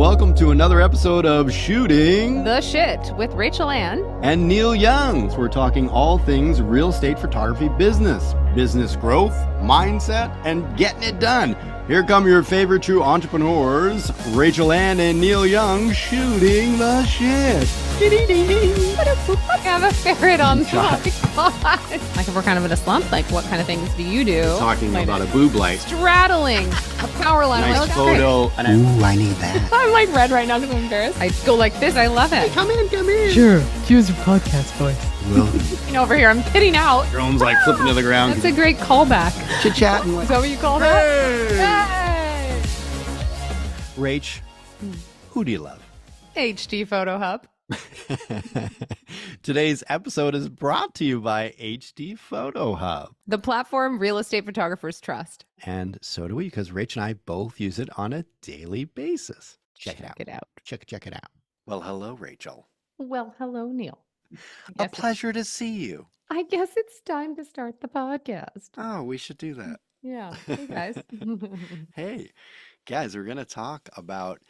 welcome to another episode of Shooting the Shit with Rachael and Neal Youngs. We're talking all things real estate photography business growth, mindset, and getting it done. Here come your favorite true entrepreneurs, Rachael and Neal Youngs, shooting the shit. I have a ferret on the Like if we're kind of in a slump, like what kind of things do you do? Talking about a boob light. Straddling a power line. Nice photo. Ooh, I need that. I'm like red right now because I'm embarrassed. I go like this. I love it. Come in. Sure, use your podcast voice. Over here, I'm pitting out. Drone's like flipping to the ground. That's a great callback. Chit-chatting. Is that what you call that? Hey! Rach, who do you love? HD Photo Hub. Today's episode is brought to you by HD Photo Hub. The platform real estate photographers trust. And so do we, because Rach and I both use it on a daily basis. Check it out. Check it out. Well, hello, Rachel. Well, hello, Neal. A pleasure to see you. I guess it's time to start the podcast. Oh, we should do that. Yeah. Hey, guys. Hey, guys, we're going to talk about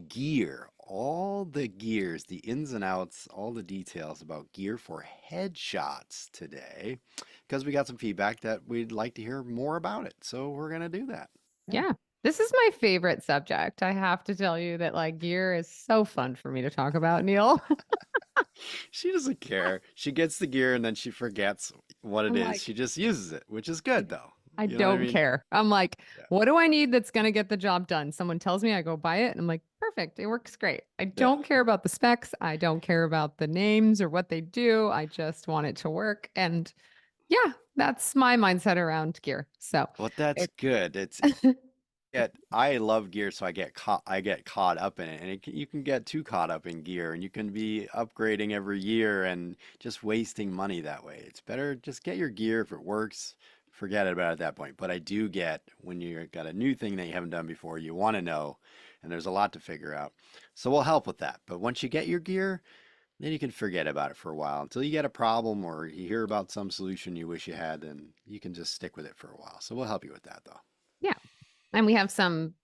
gear. All the gears, the ins and outs, all the details about gear for headshots today, because we got some feedback that we'd like to hear more about it. So we're going to do that. Yeah. This is my favorite subject. I have to tell you that like gear is so fun for me to talk about, Neal. She doesn't care. She gets the gear and then she forgets what it is. Like, She just uses it, which is good though. I You know what I don't mean? care. I'm like, Yeah. what do I need that's going to get the job done? Someone tells me, I go buy it. And I'm like, perfect. It works great. I don't care about the specs. I don't care about the names or what they do. I just want it to work. And yeah, that's my mindset around gear. So Well, that's good. It's I love gear, so I get caught up in it, and you can get too caught up in gear, and you can be upgrading every year and just wasting money that way. It's better just get your gear. If it works, forget about it at that point. But I do get when you got a new thing that you haven't done before, you want to know, and there's a lot to figure out. So we'll help with that. But once you get your gear, then you can forget about it for a while until you get a problem or you hear about some solution you wish you had, and you can just stick with it for a while. So we'll help you with that though. yeah. And we have some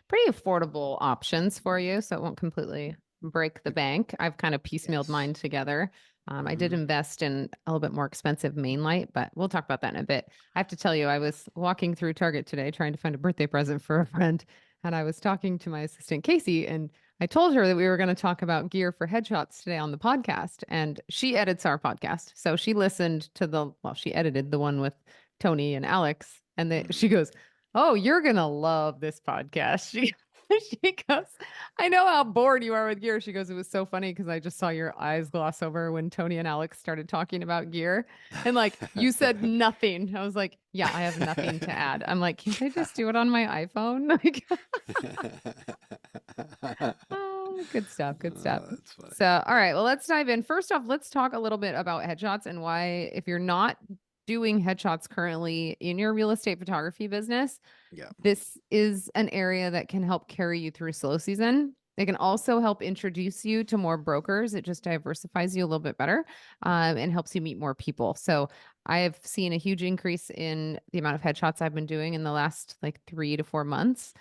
pretty affordable options for you, so it won't completely break the bank. I've kind of piecemealed mine together. I did invest in a little bit more expensive Nanlite, but we'll talk about that in a bit. I have to tell you, I was walking through Target today trying to find a birthday present for a friend, and I was talking to my assistant, Casey, and I told her that we were going to talk about gear for headshots today on the podcast, and she edits our podcast. So she listened to she edited the one with Tony and Alex, and she goes, oh, you're going to love this podcast. She goes, I know how bored you are with gear. She goes, it was so funny because I just saw your eyes gloss over when Tony and Alex started talking about gear. And like, you said nothing. I was like, yeah, I have nothing to add. I'm like, can't I just do it on my iPhone? Like, oh, good stuff. Good stuff. Oh, that's funny. So, all right, well, let's dive in. First off, let's talk a little bit about headshots and why, if you're not doing headshots currently in your real estate photography business, Yeah. this is an area that can help carry you through slow season. It can also help introduce you to more brokers. It just diversifies you a little bit better and helps you meet more people. So I have seen a huge increase in the amount of headshots I've been doing in the last like 3 to 4 months,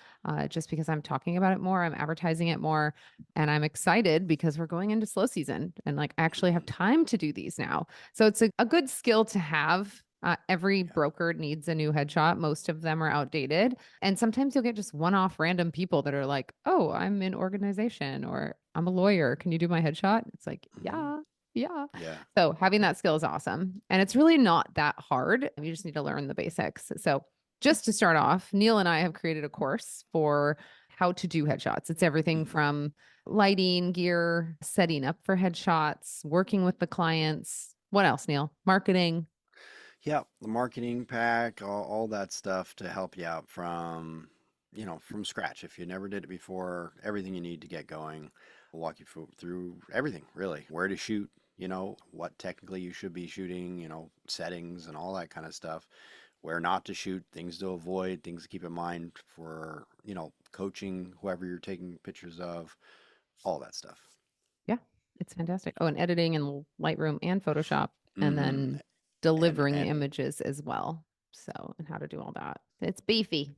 just because I'm talking about it more, I'm advertising it more, and I'm excited because we're going into slow season and like I actually have time to do these now. So it's a good skill to have. Every broker needs a new headshot. Most of them are outdated. And sometimes you'll get just one-off random people that are like, oh, I'm in organization or I'm a lawyer. Can you do my headshot? It's like, yeah. Yeah. So having that skill is awesome. And it's really not that hard. You just need to learn the basics. So just to start off, Neal and I have created a course for how to do headshots. It's everything from lighting, gear, setting up for headshots, working with the clients. What else, Neal? Marketing. Yeah, the marketing pack, all that stuff to help you out from scratch. If you never did it before, everything you need to get going. We'll walk you through everything, really. Where to shoot, what technically you should be shooting, settings and all that kind of stuff. Where not to shoot, things to avoid, things to keep in mind for, coaching whoever you're taking pictures of, all that stuff. Yeah, it's fantastic. Oh, and editing in Lightroom and Photoshop, and then delivering the images as well. So, and how to do all that. It's beefy.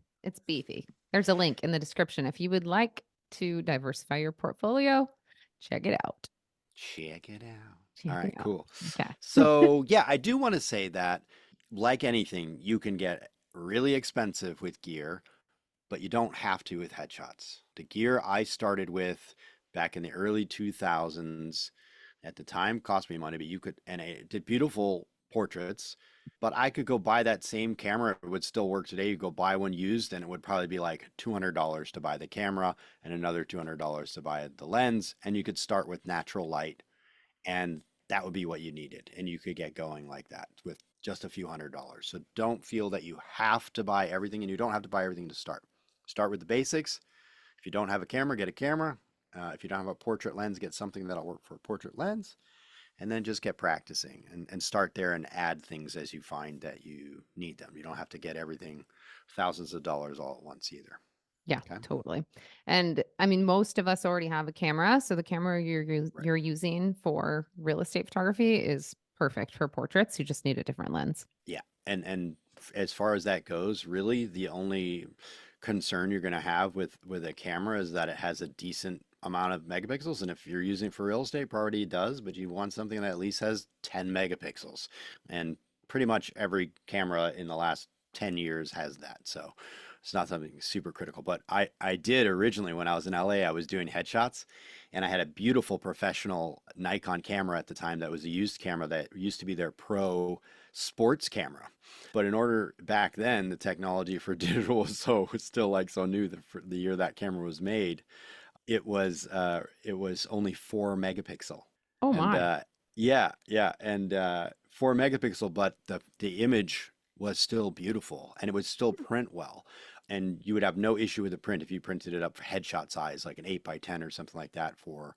There's a link in the description if you would like to diversify your portfolio. Check it out. Check it out. Check All it right, out. cool. Okay. So, yeah, I do want to say that, like anything, you can get really expensive with gear, but you don't have to with headshots. The gear I started with back in the early 2000s at the time cost me money, but you could, and it did beautiful portraits, but I could go buy that same camera. It would still work today. You go buy one used, and it would probably be like $200 to buy the camera and another $200 to buy the lens. And you could start with natural light, and that would be what you needed. And you could get going like that with just a few $100s. So don't feel that you have to buy everything, and you don't have to buy everything to start. Start with the basics. If you don't have a camera, get a camera. If you don't have a portrait lens, get something that'll work for a portrait lens, and then just get practicing and start there and add things as you find that you need them. You don't have to get everything thousands of dollars all at once either. Yeah, Okay. totally. And I mean, most of us already have a camera. So the camera Right. you're using for real estate photography is perfect for portraits. You just need a different lens. Yeah. And as far as that goes, really the only concern you're going to have with a camera is that it has a decent amount of megapixels. And if you're using it for real estate, probably it does, but you want something that at least has 10 megapixels. And pretty much every camera in the last 10 years has that. So it's not something super critical. But I did originally when I was in LA, I was doing headshots, and I had a beautiful professional Nikon camera at the time that was a used camera that used to be their pro sports camera. But in order back then, the technology for digital was still like so new that for the year that camera was made, it was only 4 megapixel. Oh And my. yeah, and 4 megapixel, but the image was still beautiful and it would still print well. And you would have no issue with the print if you printed it up for headshot size, like an 8x10 or something like that for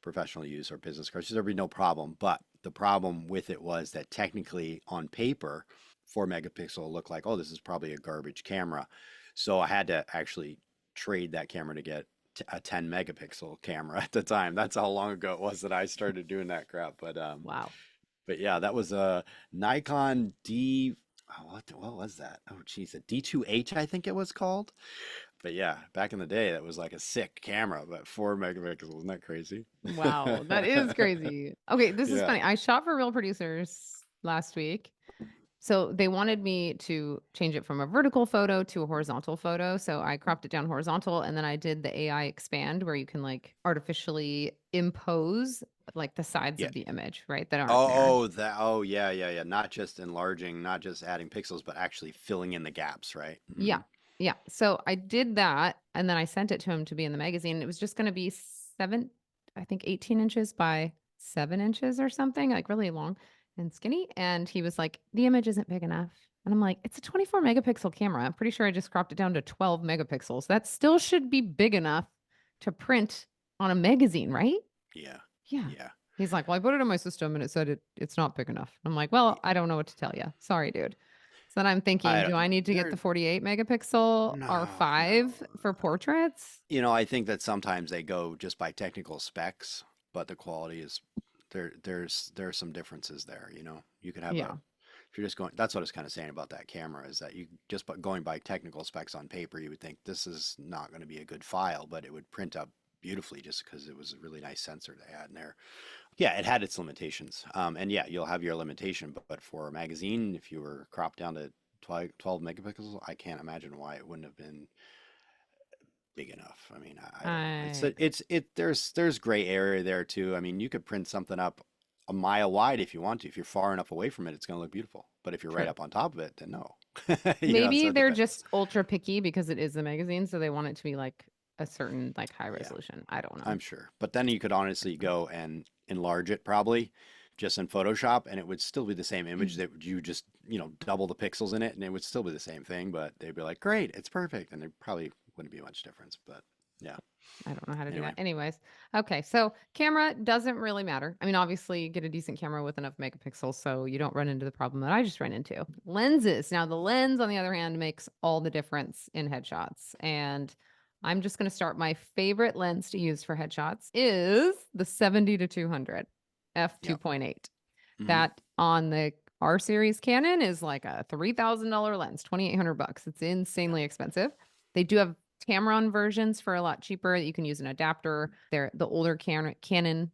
professional use or business cards. There'd be no problem. But the problem with it was that technically on paper, 4 megapixel looked like, oh, this is probably a garbage camera. So I had to actually trade that camera to get a 10 megapixel camera at the time. That's how long ago it was that I started doing that crap. Wow. But yeah, that was a Nikon D. Oh, what was that? Oh, geez, a D2H, I think it was called. But yeah, back in the day, that was like a sick camera, but 4 megapixels. Isn't that crazy? Wow. That is crazy. Okay. This is Yeah. funny. I shot for Real Producers last week. So they wanted me to change it from a vertical photo to a horizontal photo. So I cropped it down horizontal, and then I did the AI expand where you can like artificially impose like the sides Yeah. of the image, right? That aren't there. Yeah. Not just enlarging, not just adding pixels, but actually filling in the gaps, right? Yeah. Yeah. So I did that, and then I sent it to him to be in the magazine. It was just going to be I think 18 inches by 7 inches or something, like really long and skinny. And he was like, the image isn't big enough. And I'm like, it's a 24 megapixel camera. I'm pretty sure I just cropped it down to 12 megapixels. That still should be big enough to print on a magazine, right? Yeah. Yeah. Yeah. He's like, well, I put it in my system and it said it's not big enough. I'm like, well, I don't know what to tell you. Sorry, dude. So then I'm thinking, I do don't I know. need to get the 48 megapixel R5 for portraits? I think that sometimes they go just by technical specs, but the quality is there are some differences there, You could have Yeah. if you're just going, that's what I was kind of saying about that camera is that you just by going by technical specs on paper, you would think this is not going to be a good file, but it would print up beautifully just because it was a really nice sensor they had in there. Yeah, it had its limitations. And yeah, you'll have your limitation, but for a magazine, if you were cropped down to 12 megapixels, I can't imagine why it wouldn't have been big enough. I mean, I don't know. I agree. There's gray area there too. I mean, you could print something up a mile wide if you want to. If you're far enough away from it, it's going to look beautiful. But if you're right True. up on top of it, then no. So Maybe it they're depends. just ultra picky because it is a magazine, so they want it to be like a certain like high Yeah, resolution. I don't know. I'm sure. But then you could honestly go and enlarge it probably just in Photoshop, and it would still be the same image that you just, double the pixels in it, and it would still be the same thing, but they'd be like, great, it's perfect. And there probably wouldn't be much difference, but yeah. I don't know how to do Anyway, that. Anyways, okay. So camera doesn't really matter. I mean, obviously, get a decent camera with enough megapixels so you don't run into the problem that I just ran into. Lenses. Now, the lens, on the other hand, makes all the difference in headshots. And I'm just going to start. My favorite lens to use for headshots is the 70 to 200 yep. f2.8. Hmm. That on the R series Canon is like a $3,000 lens, $2,800. It's insanely expensive. They do have Tamron versions for a lot cheaper. You can use an adapter. They're the older Canon,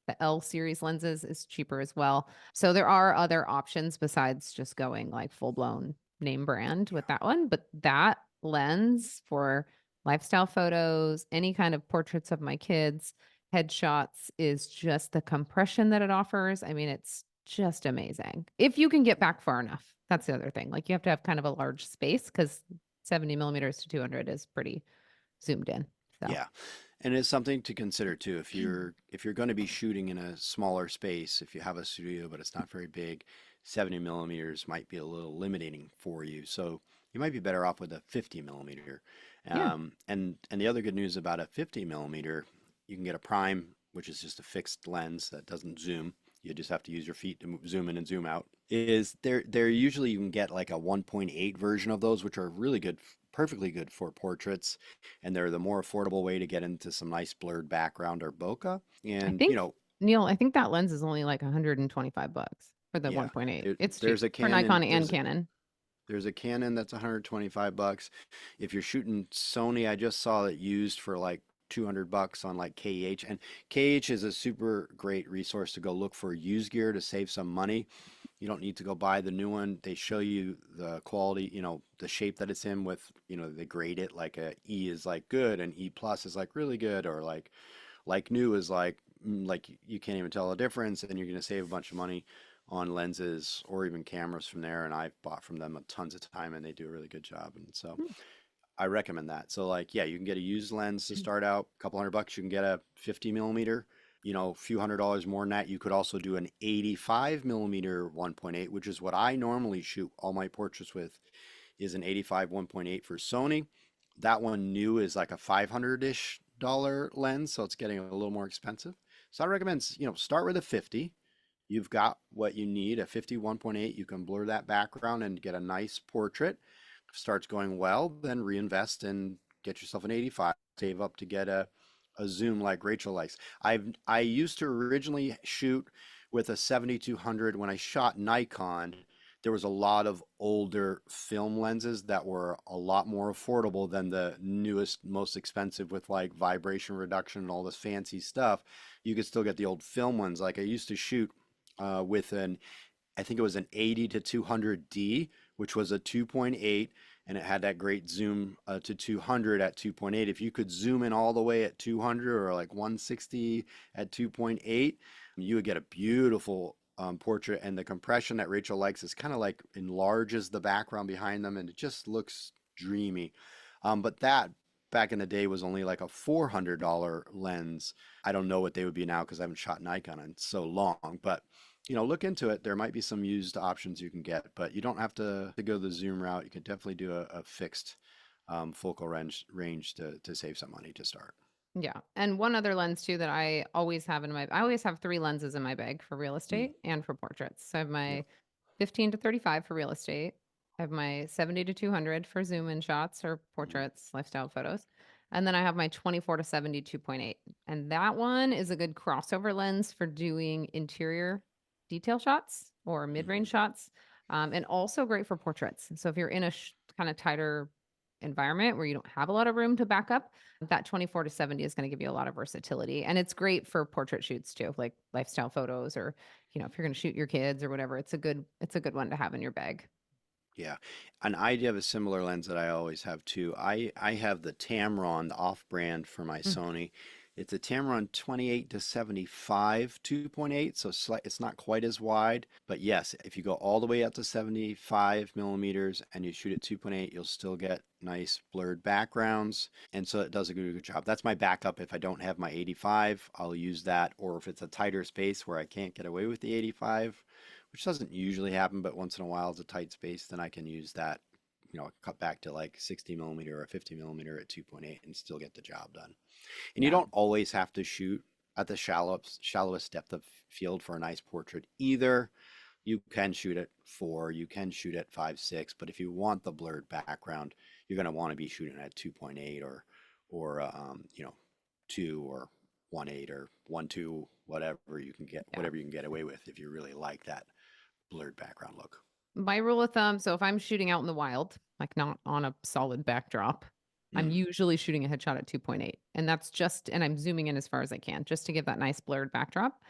the L series lenses is cheaper as well. So there are other options besides just going like full blown name brand with that one. But that lens for lifestyle photos, any kind of portraits of my kids, headshots is just the compression that it offers. I mean, it's just amazing. If you can get back far enough. That's the other thing. Like you have to have kind of a large space because 70 millimeters to 200 is pretty zoomed in. So Yeah. And it's something to consider too. If you're going to be shooting in a smaller space, if you have a studio but it's not very big, 70 millimeters might be a little limiting for you. So you might be better off with a 50 millimeter. yeah. And the other good news about a 50 millimeter, you can get a prime, which is just a fixed lens that doesn't zoom. You just have to use your feet to zoom in and zoom out. Is there usually you can get like a 1.8 version of those, which are really good, perfectly good for portraits, and they're the more affordable way to get into some nice blurred background or bokeh. I And think Neil, I think that lens is only like 125 bucks for the yeah, 1.8. there, It's cheap there's a for Nikon Canon, and Canon. there's a Canon that's 125 bucks. If you're shooting Sony, I just saw it used for like 200 bucks on like KH, and KH is a super great resource to go look for used gear to save some money. You don't need to go buy the new one. They show you the quality, the shape that it's in with, they grade it like a E is like good and E plus is like really good, or like new is like you can't even tell the difference, and you're going to save a bunch of money on lenses or even cameras from there. And I've bought from them a tons of time and they do a really good job. And so Hmm. I recommend that. So like, yeah, you can get a used lens to start out, a couple $100. You can get a 50 millimeter, a few $100 more than that. You could also do an 85 millimeter 1.8, which is what I normally shoot all my portraits with, is an 85 1.8 for Sony. That one new is like a 500-ish dollar lens, so it's getting a little more expensive. So I recommend, start with a 50. You've got what you need, a 50 1.8. You can blur that background and get a nice portrait. Starts going well, then reinvest and get yourself an 85. Save up to get a zoom like Rachel likes. I used to originally shoot with a 7200 when I shot Nikon. There was a lot of older film lenses that were a lot more affordable than the newest, most expensive with like vibration reduction and all this fancy stuff. You could still get the old film ones. Like I used to shoot with I think it was an 80 to 200D, which was a 2.8, and it had that great zoom to 200 at 2.8. If you could zoom in all the way at 200 or like 160 at 2.8, you would get a beautiful portrait. And the compression that Rachel likes is kind of like enlarges the background behind them, and it just looks dreamy. But that back in the day was only like a $400 lens. I don't know what they would be now because I haven't shot Nikon in so long, but look into it. There might be some used options you can get, but you don't have to go the zoom route. You can definitely do a fixed focal range to save some money to start. Yeah. And one other lens too that I always have I always have 3 lenses in my bag for real Mm, estate and for portraits. So I have yep. my 15 to 35 for real estate. I have my 70 to 200 for zoom in shots or Mhm. portraits, lifestyle photos. And then I have my 24 to 70 2.8. And that one is a good crossover lens for doing interior detail shots or mid-range Mhm. shots. And also great for portraits. So if you're in a kind of tighter environment where you don't have a lot of room to back up, that 24 to 70 is going to give you a lot of versatility. And it's great for portrait shoots too, like lifestyle photos, or if you're going to shoot your kids or whatever, it's a good one to have in your bag. Yeah, and I have a similar lens that I always have too. I have the Tamron, the off-brand for my Mm. Sony. It's a Tamron 28 to 75 2.8, so it's not quite as wide. But yes, if you go all the way up to 75 millimeters and you shoot at 2.8, you'll still get nice blurred backgrounds. And so it does a good job. That's my backup. If I don't have my 85, I'll use that. Or if it's a tighter space where I can't get away with the 85, which doesn't usually happen, but once in a while it's a tight space, then I can use that, cut back to like 60 millimeter or 50 millimeter at 2.8 and still get the job done. And you Yeah. don't always have to shoot at the shallowest depth of field for a nice portrait either. You can shoot at 4, you can shoot at 5, 6, but if you want the blurred background, you're going to want to be shooting at 2.8 or 2 or 1.8 or 1.2, Yeah. whatever you can get away with if you really like that blurred background look. My rule of thumb, so if I'm shooting out in the wild, like not on a solid backdrop, I'm Mm. usually shooting a headshot at 2.8. And that's just, and I'm zooming in as far as I can just to give that nice blurred backdrop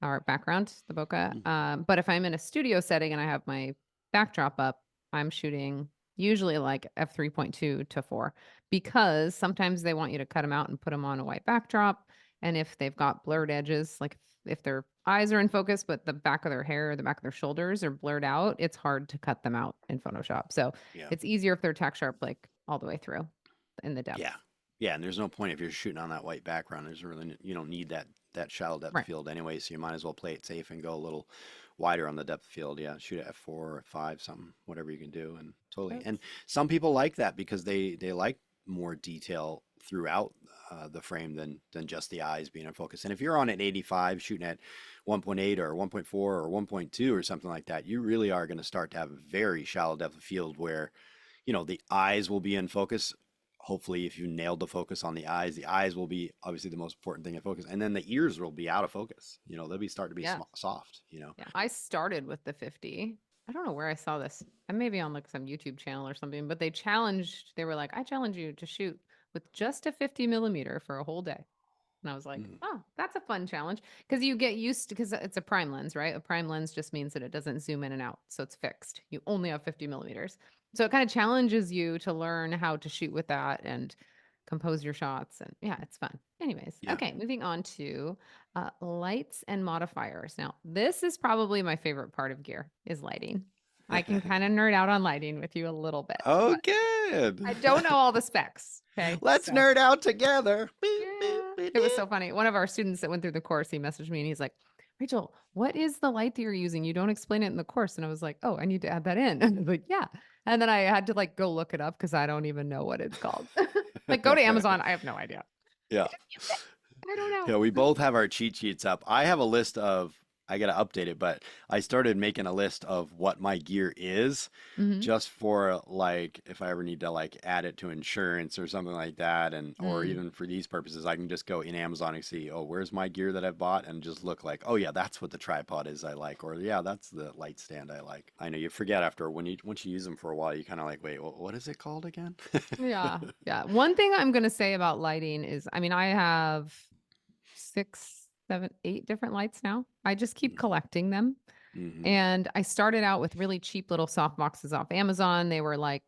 or background, the bokeh. Mm. But if I'm in a studio setting and I have my backdrop up, I'm shooting usually like f3.2 to 4 because sometimes they want you to cut them out and put them on a white backdrop. And if they've got blurred edges, like if their eyes are in focus, but the back of their hair or the back of their shoulders are blurred out, it's hard to cut them out in Photoshop. So Yeah. it's easier if they're tack sharp, like all the way through in the depth. Yeah. Yeah, and there's no point if you're shooting on that white background. There's really you don't need that shallow depth Right. field anyway, so you might as well play it safe and go a little wider on the depth field. Yeah, shoot at f4 or f5, something, whatever you can do, and totally. And some people like that because they like more detail throughout the frame than just the eyes being in focus. And if you're on at 85, shooting at 1.8 or 1.4 or 1.2 or something like that, you really are going to start to have a very shallow depth of field where the eyes will be in focus. Hopefully, if you nailed the focus on the eyes will be obviously the most important thing in focus, and then the ears will be out of focus. They'll be starting to be Yeah. soft. Yeah. I started with the 50. I don't know where I saw this. I may be on like some YouTube channel or something, but they were like, I challenge you to shoot with just a 50 millimeter for a whole day. And I was like, oh, that's a fun challenge because you get used to, because it's a prime lens, right? A prime lens just means that it doesn't zoom in and out. So it's fixed. You only have 50 millimeters. So it kind of challenges you to learn how to shoot with that and compose your shots. And yeah, it's fun. Anyways, Yeah. okay, moving on to lights and modifiers. Now, this is probably my favorite part of gear is lighting. I can kind of nerd out on lighting with you a little bit. Oh, but good. I don't know all the specs. Okay. Let's so. nerd out together. Yeah. It was so funny. One of our students that went through the course, he messaged me and he's like, Rachel, what is the light that you're using? You don't explain it in the course. And I was like, oh, I need to add that in. And I was like, yeah. And then I had to like go look it up because I don't even know what it's called. Like go to Amazon. I have no idea. Yeah. I don't know. Yeah, we both have our cheat sheets up. I have a list of, I got to update it, but I started making a list of what my gear is Mhm. just for like if I ever need to like add it to insurance or something like that, and or even for these purposes, I can just go in Amazon and see, oh, where's my gear that I've bought, and just look like, oh yeah, that's what the tripod is I like, or yeah, that's the light stand I like. I know you forget after once you use them for a while, you kind of like, wait, what is it called again? Yeah. Yeah. One thing I'm going to say about lighting is, I mean, I have 6, 7, 8 different lights now. I just keep collecting them. Mm-hmm. And I started out with really cheap little soft boxes off Amazon. They were like,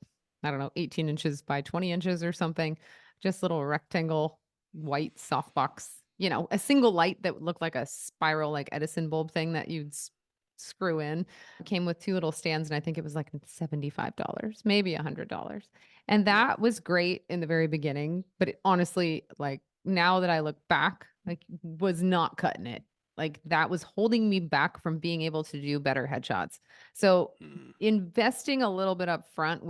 I don't know, 18 inches by 20 inches or something. Just little rectangle white soft box, a single light that looked like a spiral, like Edison bulb thing that you'd screw in. It came with 2 little stands, and I think it was like $75, maybe $100. And Yeah. that was great in the very beginning. But it honestly, like now that I look back, like was not cutting it. Like that was holding me back from being able to do better headshots. So Mm. investing a little bit up front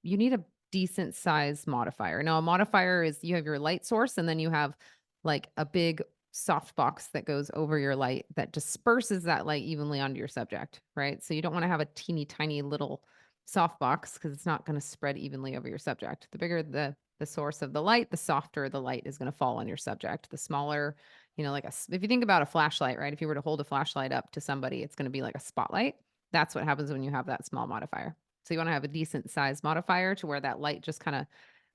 you need a decent size modifier. Now a modifier is you have your light source and then you have like a big soft box that goes over your light that disperses that light evenly onto your subject, right? So you don't want to have a teeny tiny little soft box because it's not going to spread evenly over your subject. The bigger the source of the light, the softer the light is going to fall on your subject. The smaller, like if you think about a flashlight, right? If you were to hold a flashlight up to somebody, it's going to be like a spotlight. That's what happens when you have that small modifier. So you want to have a decent size modifier to where that light just kind of,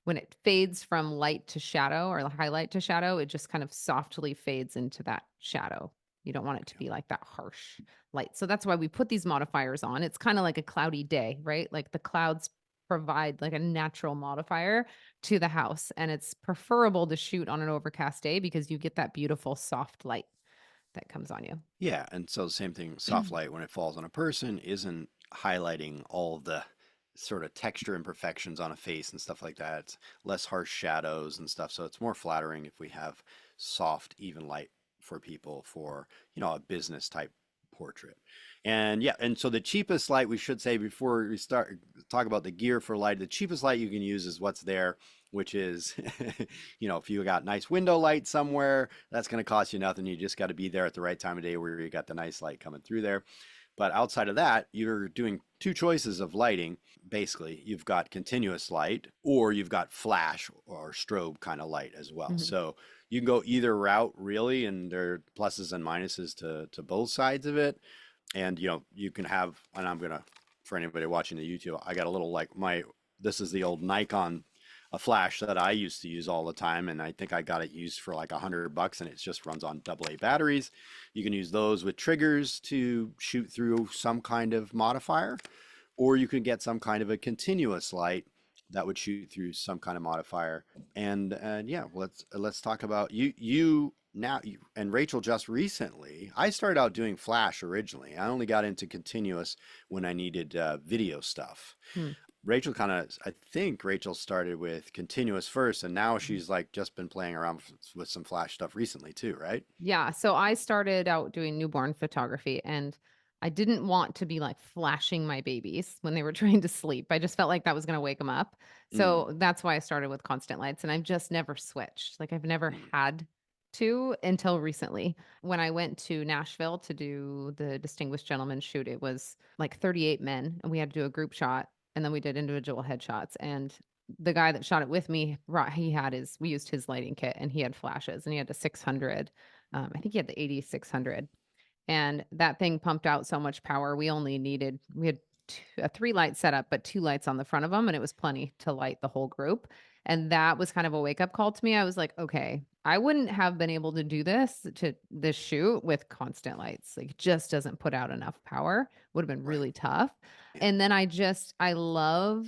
when it fades from light to shadow or highlight to shadow, it just kind of softly fades into that shadow. You don't want it to be like that harsh light. So that's why we put these modifiers on. It's kind of like a cloudy day, right? Like the clouds provide like a natural modifier to the house. And it's preferable to shoot on an overcast day because you get that beautiful soft light that comes on you. Yeah, and so the same thing, soft light when it falls on a person isn't highlighting all the sort of texture imperfections on a face and stuff like that. It's less harsh shadows and stuff, so it's more flattering if we have soft, even light for people for, a business type portrait. And yeah, and so the cheapest light, we should say before we start talk about the gear for light, the cheapest light you can use is what's there, which is, if you got nice window light somewhere, that's going to cost you nothing. You just got to be there at the right time of day where you got the nice light coming through there. But outside of that, you're doing 2 choices of lighting. Basically, you've got continuous light or you've got flash or strobe kind of light as well. Mhm. So you can go either route really, and there are pluses and minuses to both sides of it. And, you can have, and I'm going to, for anybody watching the YouTube, I got a little like this is the old Nikon a flash that I used to use all the time, and I think I got it used for like $100, and it just runs on AA batteries. You can use those with triggers to shoot through some kind of modifier, or you can get some kind of a continuous light that would shoot through some kind of modifier. And yeah, let's talk about you now. And Rachel, just recently, I started out doing flash originally. I only got into continuous when I needed video stuff. Hmm. Rachel kind of, I think Rachel started with continuous first, and now she's like just been playing around with some flash stuff recently too, right? Yeah. So I started out doing newborn photography, and I didn't want to be like flashing my babies when they were trying to sleep. I just felt like that was going to wake them up. Mm, So that's why I started with constant lights, and I've just never switched. Like I've never mm, had to until recently. When I went to Nashville to do the Distinguished Gentleman shoot, it was like 38 men, and we had to do a group shot, and then we did individual headshots. And the guy that shot it with me, we used his lighting kit, and he had flashes, and he had a 600. I think he had the 8600, and that thing pumped out so much power. We had a 3 light setup, but 2 lights on the front of them, and it was plenty to light the whole group. And that was kind of a wake up call to me. I was like, okay, I wouldn't have been able to do this shoot with constant lights. Like, it just doesn't put out enough power. Would have been right. really tough. Yeah. And then I love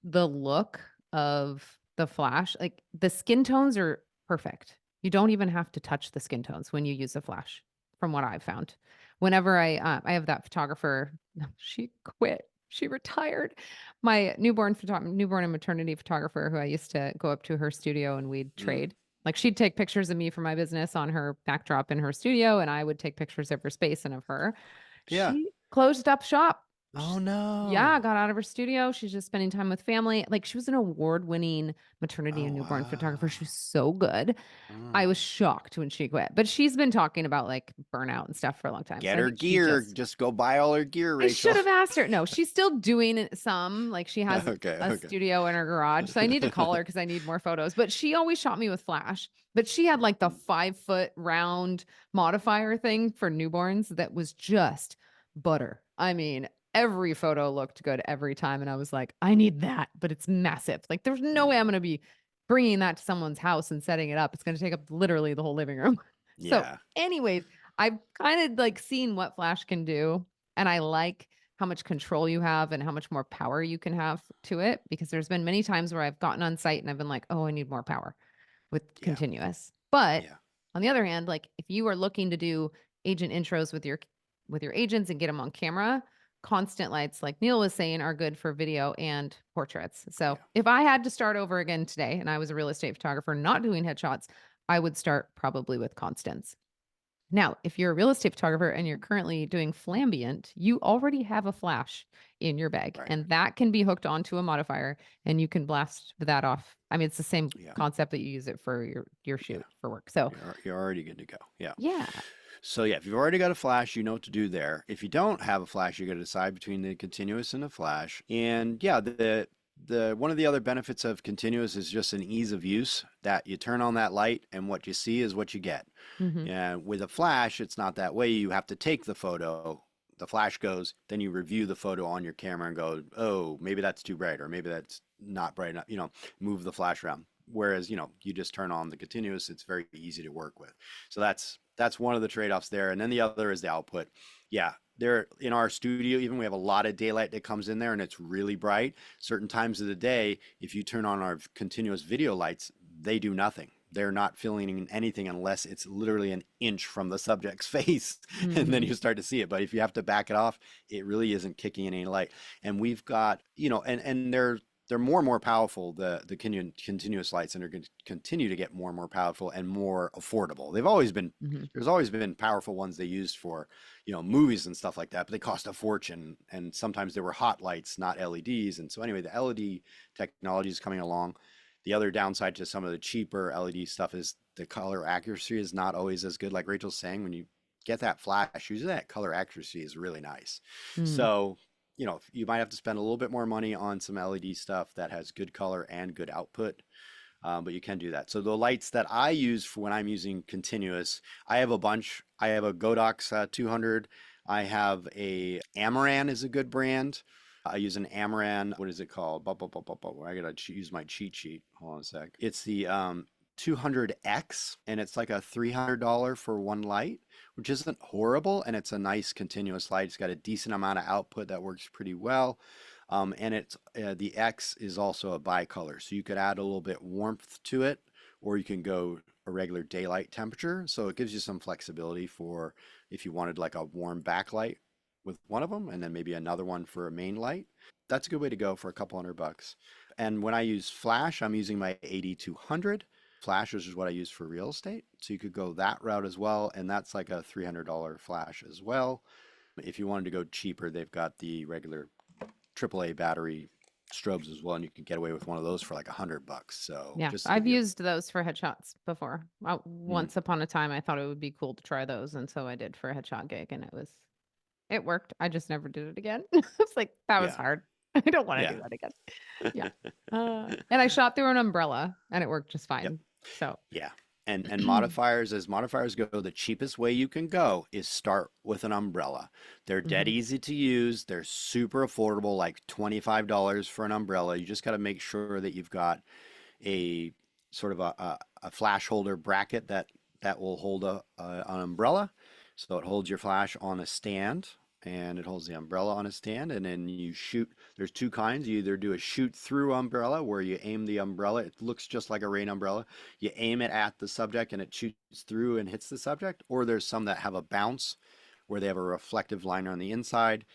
the look of the flash. Like, the skin tones are perfect. You don't even have to touch the skin tones when you use a flash, from what I've found. Whenever I have that photographer, she quit. She retired. My newborn and maternity photographer, who I used to go up to her studio and we'd Mm, trade. Like, she'd take pictures of me for my business on her backdrop in her studio, and I would take pictures of her space and of her. yeah. She closed up shop. Oh Yeah, no. got out of her studio. She's just spending time with family. Like, she was an award-winning maternity Oh and newborn photographer. wow. She was so good. I was Oh. shocked when she quit, but she's been talking about like burnout and stuff for a long time. Get So I her think she gear. just, Just go buy all her gear, I Rachel. should have asked her. No, she's still doing some, like she has Okay, a okay. studio in her garage. So I need to call her because I need more photos, but she always shot me with flash. But she had like the Mm, 5 foot round modifier thing for newborns that was just butter. I mean, every photo looked good every time. And I was like, I need that, but it's massive. Like, there's no way I'm mm. going to be bringing that to someone's house and setting it up. It's going to take up literally the whole living room. So, Yeah. anyways, I've kind of like seen what flash can do, and I like how much control you have and how much more power you can have to it, because there's been many times where I've gotten on site and I've been like, oh, I need more power with Yeah. continuous. But Yeah. on the other hand, like if you are looking to do agent intros with your agents and get them on camera, constant lights, like Neil was saying, are good for video and portraits. So Yeah. if I had to start over again today and I was a real estate photographer not doing headshots, I would start probably with constants. Now, if you're a real estate photographer and you're currently doing flambient, you already have a flash in your bag, Right. and that can be hooked onto a modifier, and you can blast that off. I mean, it's the same Yeah. concept that you use it for your Yeah. shoot for work. So, You're already good to go. Yeah. yeah. So yeah, if you've already got a flash, you know what to do there. If you don't have a flash, you're going to decide between the continuous and the flash. And yeah, the one of the other benefits of continuous is just an ease of use, that you turn on that light and what you see is what you get. Hmm. And with a flash, it's not that way. You have to take the photo, the flash goes, then you review the photo on your camera and go, oh, maybe that's too bright, or maybe that's not bright enough, move the flash around. Whereas, you just turn on the continuous, it's very easy to work with. So that's one of the trade-offs there. And then the other is the output. Yeah, there in our studio, even we have a lot of daylight that comes in there and it's really bright. Certain times of the day, if you turn on our continuous video lights, they do nothing. They're not filling anything unless it's literally an inch from the subject's face, and then Hmm. you start to see it. But if you have to back it off, it really isn't kicking in any light. And we've got, and they're more and more powerful, the continuous lights, and are going to continue to get more and more powerful and more affordable. Hmm. There's always been powerful ones they used for, movies and stuff like that, but they cost a fortune. And sometimes they were hot lights, not LEDs. And so anyway, the LED technology is coming along. The other downside to some of the cheaper LED stuff is the color accuracy is not always as good. Like Rachel's saying, when you get that flash, usually that color accuracy is really nice. Hmm. So, you might have to spend a little bit more money on some LED stuff that has good color and good output, but you can do that. So the lights that I use for when I'm using continuous, I have a bunch. I have a Godox 200. I have a Amaran is a good brand. I use an Amaran, what is it called? I gotta use my cheat sheet. Hold on a sec. It's the 200X, and it's like a $300 for one light, which isn't horrible, and it's a nice continuous light. It's got a decent amount of output that works pretty well. And it's the X is also a bicolor, so you could add a little bit warmth to it, or you can go a regular daylight temperature. So it gives you some flexibility for if you wanted like a warm backlight with one of them, and then maybe another one for a main light. That's a good way to go for a couple $100. And when I use flash, I'm using my 8200 flash, which is what I use for real estate. So you could go that route as well, and that's like a $300 flash as well. If you wanted to go cheaper, they've got the regular AAA battery strobes as well, and you can get away with one of those for like $100. So Yeah, just to I've give you used those for headshots before. mm, Once upon a time, I thought it would be cool to try those, and so I did for a headshot gig, and it worked. I just never did it again. It's like that was yeah, hard. I don't want to yeah, do that again. Yeah. And I shot through an umbrella, and it worked just yep, fine. So, yeah. And modifiers, as modifiers go, the cheapest way you can go is start with an umbrella. They're dead mhm. easy to use. They're super affordable, like $25 for an umbrella. You just got to make sure that you've got a sort of a flash holder bracket that will hold an umbrella. So it holds your flash on a stand, and it holds the umbrella on a stand, and then you shoot. There's two kinds. You either do a shoot through umbrella where you aim the umbrella. It looks just like a rain umbrella. You aim it at the subject and it shoots through and hits the subject. Or there's some that have a bounce where they have a reflective liner on the inside,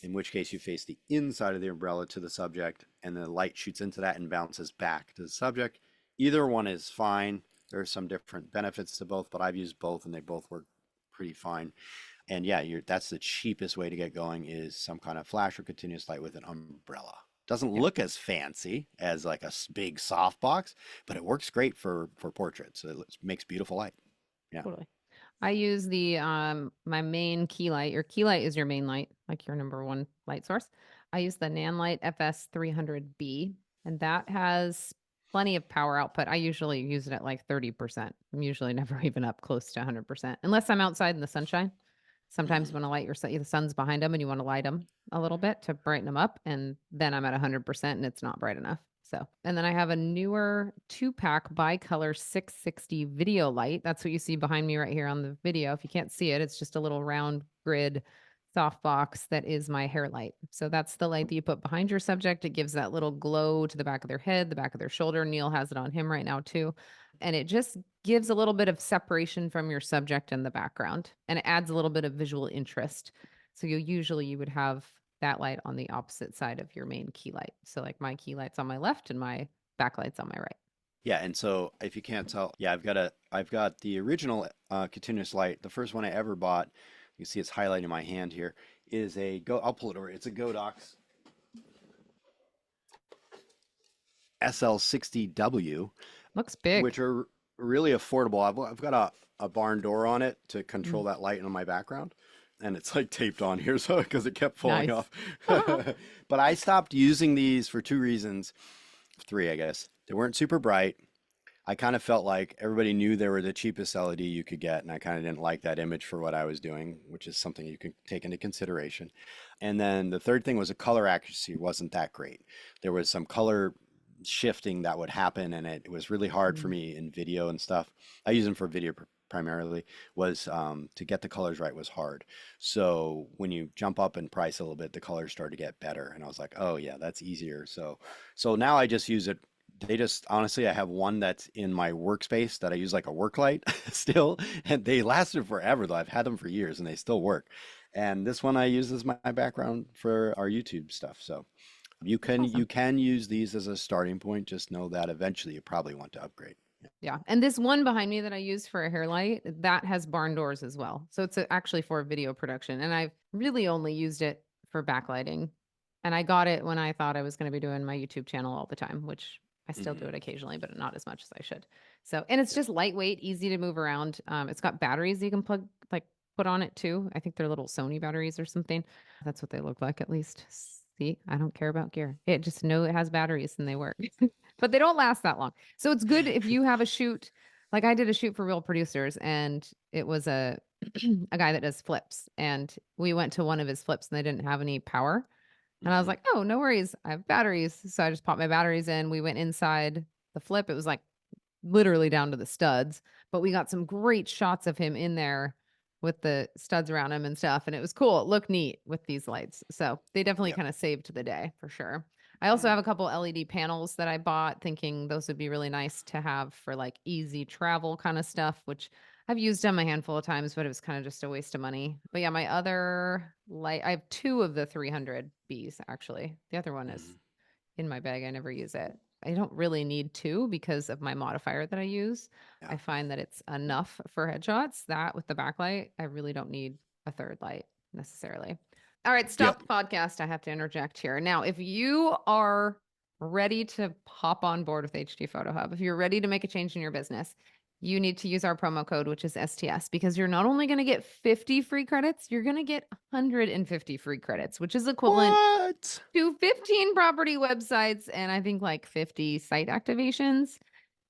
in which case you face the inside of the umbrella to the subject and the light shoots into that and bounces back to the subject. Either one is fine. There are some different benefits to both, but I've used both and they both work pretty fine. And yeah, that's the cheapest way to get going is some kind of flash or continuous light with an umbrella. Doesn't Yeah, look as fancy as like a big softbox, but it works great for portraits. It makes beautiful light. Yeah. totally. I use the my main key light. Your key light is your main light, like your number one light source. I use the Nanlite FS 300B, and that has plenty of power output. I usually use it at like 30%. I'm usually never even up close to 100%, unless I'm outside in the sunshine. Sometimes Hmm. when I light the sun's behind them and you want to light them a little bit to brighten them up, and then I'm at 100% and it's not bright enough. So, and then I have a NEEWER 2-pack bicolor 660 video light. That's what you see behind me right here on the video. If you can't see it, it's just a little round grid softbox that is my hair light. So that's the light that you put behind your subject. It gives that little glow to the back of their head, the back of their shoulder. Neal has it on him right now too. And it just gives a little bit of separation from your subject in the background, and it adds a little bit of visual interest. So you would have that light on the opposite side of your main key light. So like my key light's on my left and my backlight's on my right. Yeah, and so if you can't tell, yeah, I've got the original continuous light. The first one I ever bought. You can see it's highlighted in my hand here. Is a go. I'll pull it over. It's a Godox SL60W, Looks big. which are really affordable. I've got a barn door on it to control Mm, that light on my background. And it's like taped on here, so because it kept falling nice. off. But I stopped using these for two reasons, three, I guess. They weren't super bright. I kind of felt like everybody knew they were the cheapest LED you could get, and I kind of didn't like that image for what I was doing, which is something you can take into consideration. And then the third thing was the color accuracy wasn't that great. There was some color shifting that would happen, and it was really hard for Mm, me in video and stuff. I use them for video primarily. Was to get the colors right was hard. So when you jump up in price a little bit, the colors start to get better, and I was like, oh yeah, that's easier. So now I just use it. They just honestly, I have one that's in my workspace that I use like a work light still, and they lasted forever though. I've had them for years and they still work. And this one I use as my background for our YouTube stuff. So you that's can you awesome. can use these as a starting point. Just know that eventually you probably want to upgrade. Yeah. And this one behind me that I use for a hair light, that has barn doors as well. So it's actually for video production. And I've really only used it for backlighting. And I got it when I thought I was going to be doing my YouTube channel all the time, which I still do Hmm. it occasionally, but not as much as I should. So, and it's Yep. just lightweight, easy to move around. It's got batteries you can put on it too. I think they're little Sony batteries or something. That's what they look like, at least. See, I don't care about gear. It just know it has batteries and they work, but they don't last that long. So it's good if you have a shoot. Like I did a shoot for Real Producers, and it was a a guy that does flips, and we went to one of his flips and they didn't have any power. And I was like, oh, no worries. I have batteries. So I just popped my batteries in. We went inside the flip. It was like literally down to the studs, but we got some great shots of him in there with the studs around him and stuff. And it was cool. It looked neat with these lights. So they definitely Yep. kind of saved the day for sure. I also have a couple LED panels that I bought thinking those would be really nice to have for like easy travel kind of stuff, which I've used them a handful of times, but it was kind of just a waste of money. But yeah, my other light, I have 2 of the 300 Bs actually. The other one is in my bag. I never use it. I don't really need 2 because of my modifier that I use. Yeah. I find that it's enough for headshots. That with the backlight, I really don't need a third light necessarily. All right, stop the podcast. I have to interject here. Now, if you are ready to hop on board with HD Photo Hub, if you're ready to make a change in your business, you need to use our promo code, which is STS, because you're not only going to get 50 free credits, you're going to get 150 free credits, which is equivalent What? to 15 property websites and I think like 50 site activations.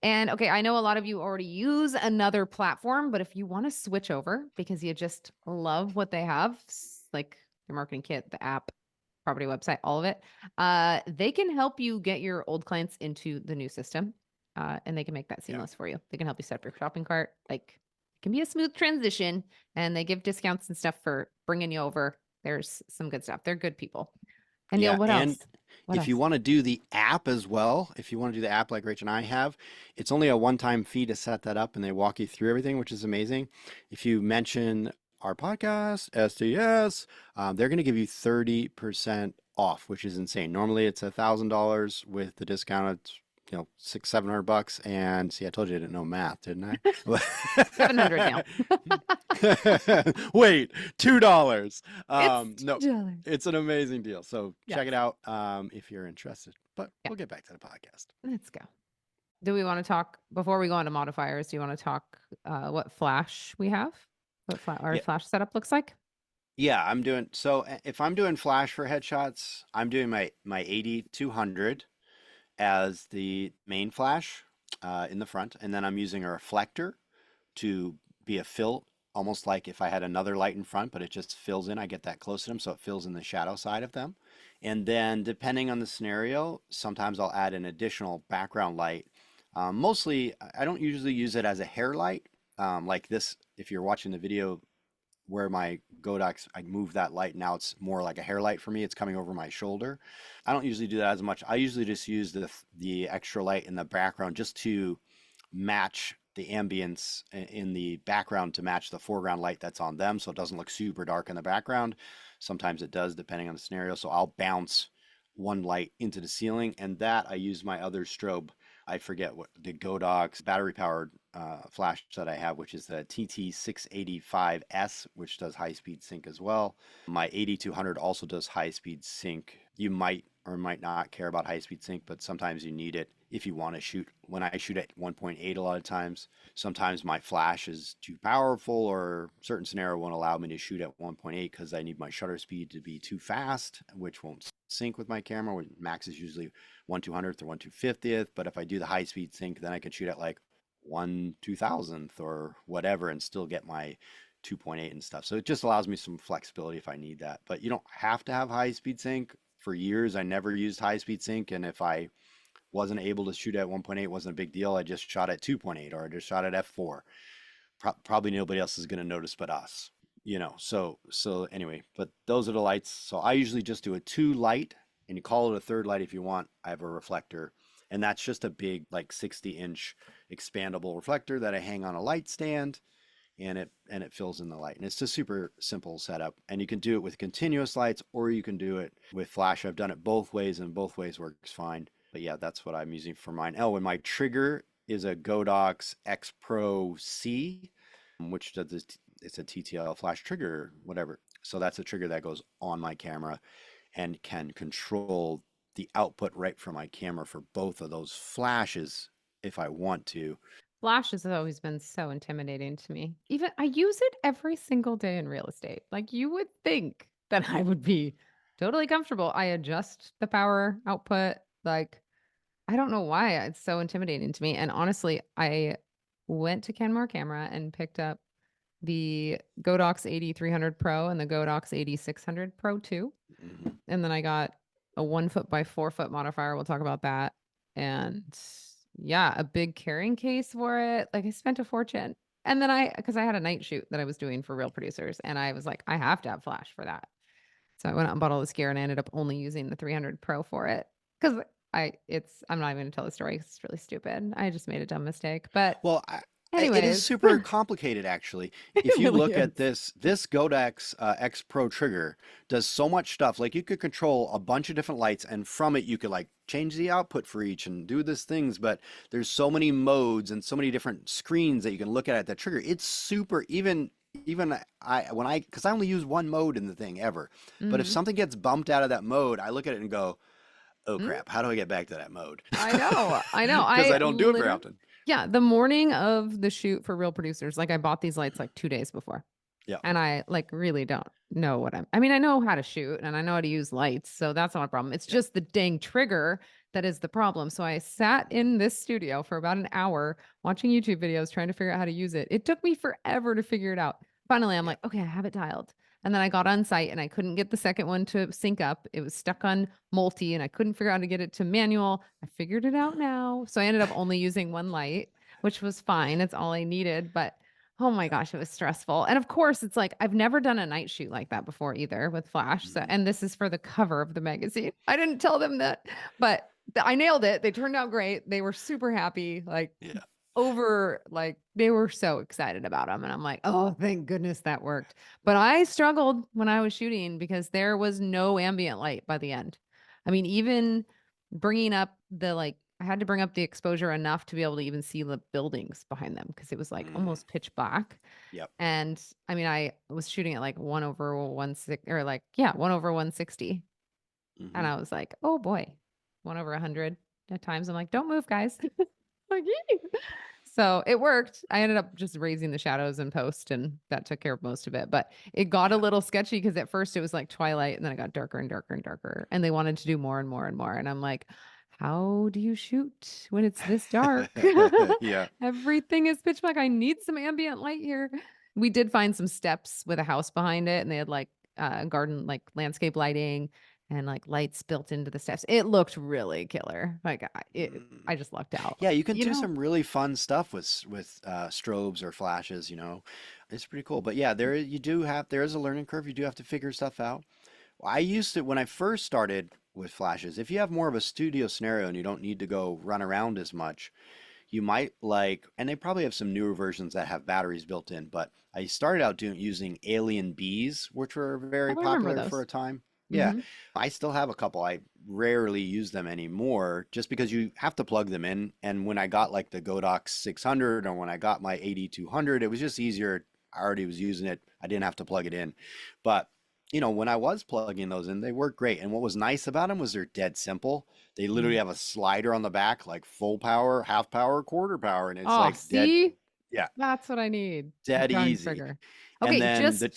And okay, I know a lot of you already use another platform, but if you want to switch over because you just love what they have, like their marketing kit, the app, property website, all of it, they can help you get your old clients into the new system. And they can make that seamless for you. They can help you set up your shopping cart. Like it can be a smooth transition and they give discounts and stuff for bringing you over. There's some good stuff. They're good people. And Neal, what and else? What if else? you want to do the app as well, if you want to do the app like Rach and I have, it's only a one-time fee to set that up and they walk you through everything, which is amazing. If you mention our podcast, STS, they're going to give you 30% off, which is insane. Normally it's $1,000 with the discount. It's, you know, $600-700. And see, I told you I didn't know math, didn't I? 700 now. Wait, $2. It's No, $2. it's an amazing deal. So check Yes. it out if you're interested. But Yeah. we'll get back to the podcast. Let's go. Do we want to talk before we go on to modifiers? Do you want to talk what flash we have? What our Yeah. flash setup looks like? Yeah, I'm doing so if I'm doing flash for headshots, I'm doing my 80-200 as the main flash in the front, and then I'm using a reflector to be a fill, almost like if I had another light in front, but it just fills in. I get that close to them, so it fills in the shadow side of them. And then depending on the scenario, sometimes I'll add an additional background light. Mostly, I don't usually use it as a hair light. Like this, if you're watching the video where my Godox, I move that light. Now it's more like a hair light for me. It's coming over my shoulder. I don't usually do that as much. I usually just use the extra light in the background just to match the ambience in the background to match the foreground light that's on them, so it doesn't look super dark in the background. Sometimes it does depending on the scenario. So I'll bounce one light into the ceiling, and that I use my other strobe. I forget what the Godox battery powered flash that I have, which is the TT685S, which does high speed sync as well. My 8200 also does high speed sync. You might or might not care about high speed sync, but sometimes you need it if you want to shoot. When I shoot at 1.8 a lot of times, sometimes my flash is too powerful or certain scenario won't allow me to shoot at 1.8 because I need my shutter speed to be too fast, which won't sync with my camera. Max is usually 1/200th or 1/250th, but if I do the high speed sync, then I can shoot at like 1/2000th or whatever and still get my 2.8 and stuff. So it just allows me some flexibility if I need that. But you don't have to have high speed sync. For years, I never used high speed sync, and if I wasn't able to shoot at 1.8, it wasn't a big deal. I just shot at 2.8 or I just shot at f4. Probably nobody else is going to notice but us, you know. So anyway, but those are the lights. So I usually just do a 2 light, and you call it a third light if you want. I have a reflector, and that's just a big like 60-inch expandable reflector that I hang on a light stand, and it fills in the light. And it's a super simple setup, and you can do it with continuous lights or you can do it with flash. I've done it both ways, and both ways works fine. But yeah, that's what I'm using for mine. Oh, and my trigger is a Godox X Pro C, which does this, it's a TTL flash trigger, whatever. So that's a trigger that goes on my camera and can control the output right from my camera for both of those flashes if I want to. Flash has always been so intimidating to me. Even I use it every single day in real estate. Like you would think that I would be totally comfortable. I adjust the power output. Like I don't know why it's so intimidating to me. And honestly, I went to Kenmore Camera and picked up the Godox 8300 Pro and the Godox 8600 Pro too. Mhm. And then I got a 1 foot by 4 foot modifier. We'll talk about that. And yeah, a big carrying case for it. Like I spent a fortune. And then because I had a night shoot that I was doing for real producers, and I was like, I have to have flash for that. So I went out and bought all this gear, and I ended up only using the 300 Pro for it because I'm not even going to tell the story 'cause it's really stupid. I just made a dumb mistake. But Well, it is anyways, super complicated, actually. If it you really look at is. this Godox X Pro trigger does so much stuff. Like you could control a bunch of different lights, and from it you could like change the output for each and do these things. But there's so many modes and so many different screens that you can look at that trigger. It's super. Even because I only use one mode in the thing ever. But if Mhm. something gets bumped out of that mode, I look at it and go, "Oh Mm, crap! How do I get back to that mode?" I know. I know. Because I I don't do it very literally, often. yeah, the morning of the shoot for real producers, like I bought these lights like 2 days before. Yeah. And I like really don't know I mean, I know how to shoot and I know how to use lights. So that's not a problem. It's Yeah. just the dang trigger that is the problem. So I sat in this studio for about an hour watching YouTube videos trying to figure out how to use it. It took me forever to figure it out. Finally, I'm Yeah. like, okay, I have it dialed. And then I got on site and I couldn't get the second one to sync up. It was stuck on multi and I couldn't figure out how to get it to manual. I figured it out now. So I ended up only using one light, which was fine. It's all I needed. But oh my gosh, it was stressful. And of course, it's like I've never done a night shoot like that before either with flash. So, Mhm. and this is for the cover of the magazine. I didn't tell them that, but I nailed it. They turned out great. They were super happy. Yeah. Like they were so excited about them. And I'm like, oh, thank goodness that worked. But I struggled when I was shooting because there was no ambient light by the end. I mean, even bringing up I had to bring up the exposure enough to be able to even see the buildings behind them because it was like Mm. almost pitch black. Yep. And I mean, I was shooting at like 1/160 or like, yeah, 1/160. And Hmm. I was like, oh boy, 1/100 at times. I'm like, don't move, guys. Like, "Yee." So it worked. I ended up just raising the shadows in post, and that took care of most of it. But it got a Yeah. little sketchy because at first it was like twilight, and then it got darker and darker and darker. And they wanted to do more and more and more. And I'm like, how do you shoot when it's this dark? Yeah. Everything is pitch black. I need some ambient light here. We did find some steps with a house behind it, and they had like garden, like landscape lighting and like lights built into the steps. It looked really killer. Mm. I just lucked out. Yeah, you can You do know? some really fun stuff with strobes or flashes, you know. It's pretty cool. But yeah, there is a learning curve. You do have to figure stuff out. I used to when I first started with flashes, if you have more of a studio scenario and you don't need to go run around as much, you might like, and they probably have some newer versions that have batteries built in, but I started out using Alien Bees, which were very Oh, I remember popular for those. a time. Yeah, Hmm. I still have a couple. I rarely use them anymore just because you have to plug them in. And when I got like the Godox 600 or when I got my 8200, it was just easier. I already was using it. I didn't have to plug it in. But when I was plugging those in, they worked great. And what was nice about them was they're dead simple. They literally have a slider on the back, like full power, half power, quarter power, and it's Oh, like dead, see? yeah, That's what I need. dead Darn easy. trigger. And Okay, then the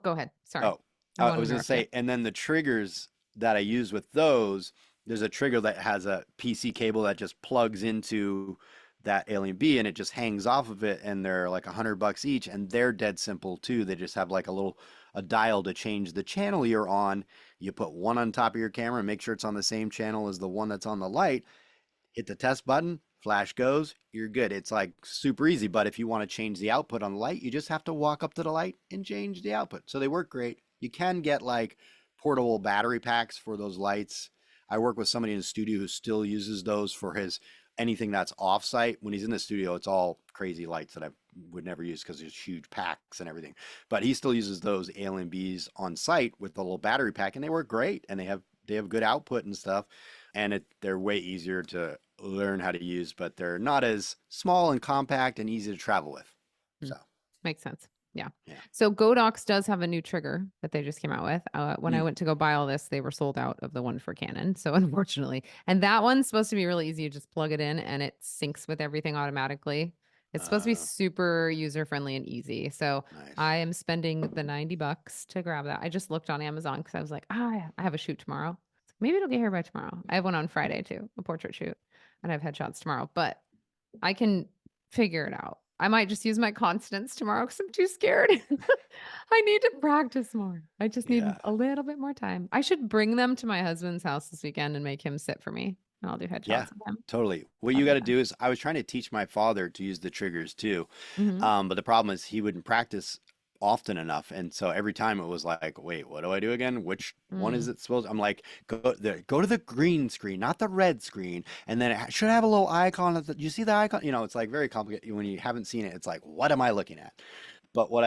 go ahead. Sorry. oh, I I want to was gonna interrupt you. say, and then the triggers that I use with those, there's a trigger that has a PC cable that just plugs into that Alien B and it just hangs off of it, and they're like $100 each, and they're dead simple too. They just have like a dial to change the channel you're on. You put one on top of your camera, make sure it's on the same channel as the one that's on the light, hit the test button, flash goes, you're good. It's like super easy. But if you want to change the output on the light, you just have to walk up to the light and change the output. So they work great. You can get like portable battery packs for those lights. I work with somebody in the studio who still uses those for his anything that's offsite. When he's in the studio, it's all crazy lights that I would never use because there's huge packs and everything. But he still uses those Alien Bs on site with the little battery pack, and they work great. And they have good output and stuff, and they're way easier to learn how to use, but they're not as small and compact and easy to travel with. Mm, So makes sense. Yeah. yeah. So Godox does have a new trigger that they just came out with. When I Mm. went to go buy all this, they were sold out of the one for Canon. So unfortunately, and that one's supposed to be really easy. You just plug it in and it syncs with everything automatically. It's supposed to be Uh, super user friendly and easy. So nice. I am spending the $90 to grab that. I just looked on Amazon because I was like, I have a shoot tomorrow. Maybe it'll get here by tomorrow. I have one on Friday too, a portrait shoot, and I have headshots tomorrow, but I can figure it out. I might just use my constants tomorrow because I'm too scared. I need to practice more. I just need Yeah. a little bit more time. I should bring them to my husband's house this weekend and make him sit for me. And I'll do Yeah, headshots with him. totally. What you That'd got be to fun. do is, I was trying to teach my father to use the triggers too. Hmm. But the problem is he wouldn't practice often enough. And so every time it was like, wait, what do I do again? Which one is Mm. it supposed? I'm like, go to the green screen, not the red screen. And then should have a little icon. You see the icon? You know, it's like very complicated. When you haven't seen it, it's like, what am I looking at? But what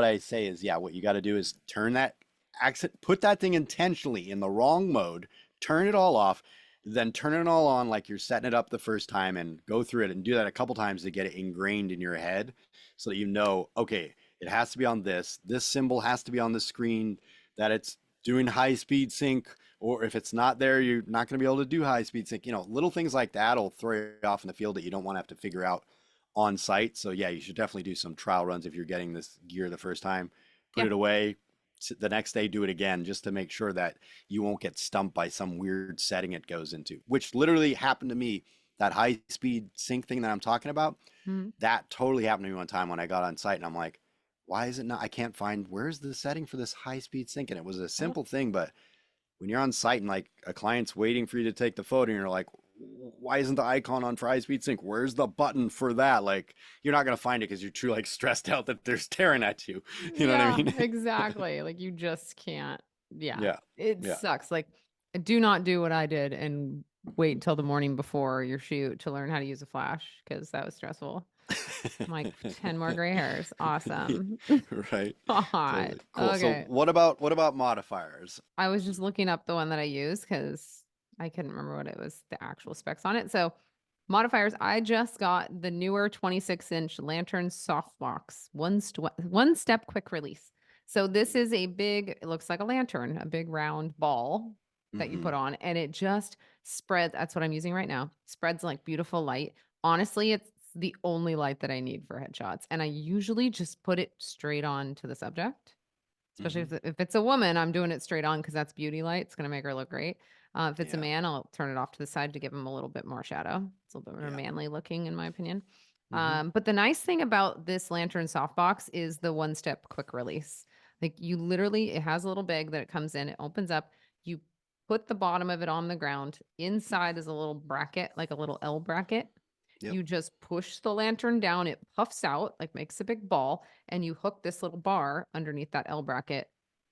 I say is, yeah, what you got to do is turn that accent, put that thing intentionally in the wrong mode, turn it all off, then turn it all on like you're setting it up the first time and go through it and do that a couple times to get it ingrained in your head so that you know, okay, it has to be on this. This symbol has to be on the screen that it's doing high speed sync, or if it's not there, you're not going to be able to do high speed sync. You know, little things like that will throw you off in the field that you don't want to have to figure out on site. So yeah, you should definitely do some trial runs if you're getting this gear the first time. Put Yeah. it away. The next day, do it again just to make sure that you won't get stumped by some weird setting it goes into, which literally happened to me. That high speed sync thing that I'm talking about, Mhm. that totally happened to me one time when I got on site and I'm like, why is it not? I can't find where's the setting for this high speed sync. And it was a Yep. simple thing, but when you're on site and like a client's waiting for you to take the photo and you're like, why isn't the icon on for high speed sync? Where's the button for that? Like, you're not going to find it because you're too like stressed out that they're staring at you. You know what I Yeah, mean? exactly. Like you just can't. Yeah, Yeah. it Yeah. sucks. Like, do not do what I did and wait until the morning before your shoot to learn how to use a flash because that was stressful. I'm like 10 more gray hairs. Awesome. Right. God. Totally. Cool. So Okay. what about modifiers? I was just looking up the one that I use because I couldn't remember what it was, the actual specs on it. So modifiers, I just got the newer 26-inch lantern softbox, one step quick release. So this is a big, it looks like a lantern, a big round ball that you Mm-hmm. put on, and it just spreads. That's what I'm using right now. Spreads like beautiful light. Honestly, it's the only light that I need for headshots. And I usually just put it straight on to the subject. Especially Mm-hmm. if it's a woman, I'm doing it straight on because that's beauty light. It's going to make her look great. If it's a Yeah. man, I'll turn it off to the side to give him a little bit more shadow. It's a little bit more Yeah. manly looking, in my opinion. Mm-hmm. But the nice thing about this lantern softbox is the one step quick release. Like you literally, it has a little bag that it comes in, it opens up. You put the bottom of it on the ground. Inside is a little bracket, like a little L bracket. Yep. You just push the lantern down, it puffs out, like makes a big ball, and you hook this little bar underneath that L bracket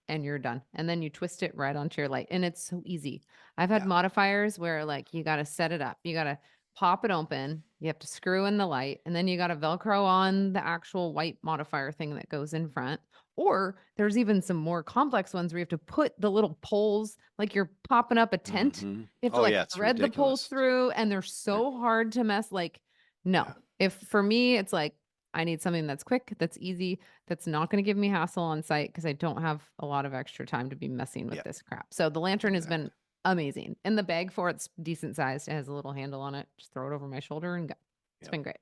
and you're done. And then you twist it right onto your light. And it's so easy. I've had Yeah. modifiers where like you got to set it up. You got to pop it open. You have to screw in the light and then you got to Velcro on the actual white modifier thing that goes in front. Or there's even some more complex ones where you have to put the little poles, like you're popping up a tent. Mm-hmm. You have to Oh like yeah, it's thread the poles ridiculous. through and they're They're, so hard to mess. Like, no. yeah. If for me, it's like, I need something that's quick, that's easy, that's not going to give me hassle on site because I don't have a lot of extra time to be messing with Yeah. this crap. So the lantern has been Exactly. amazing. And the bag for it's decent sized. It has a little handle on it. Just throw it over my shoulder and go. It's Yep. been great.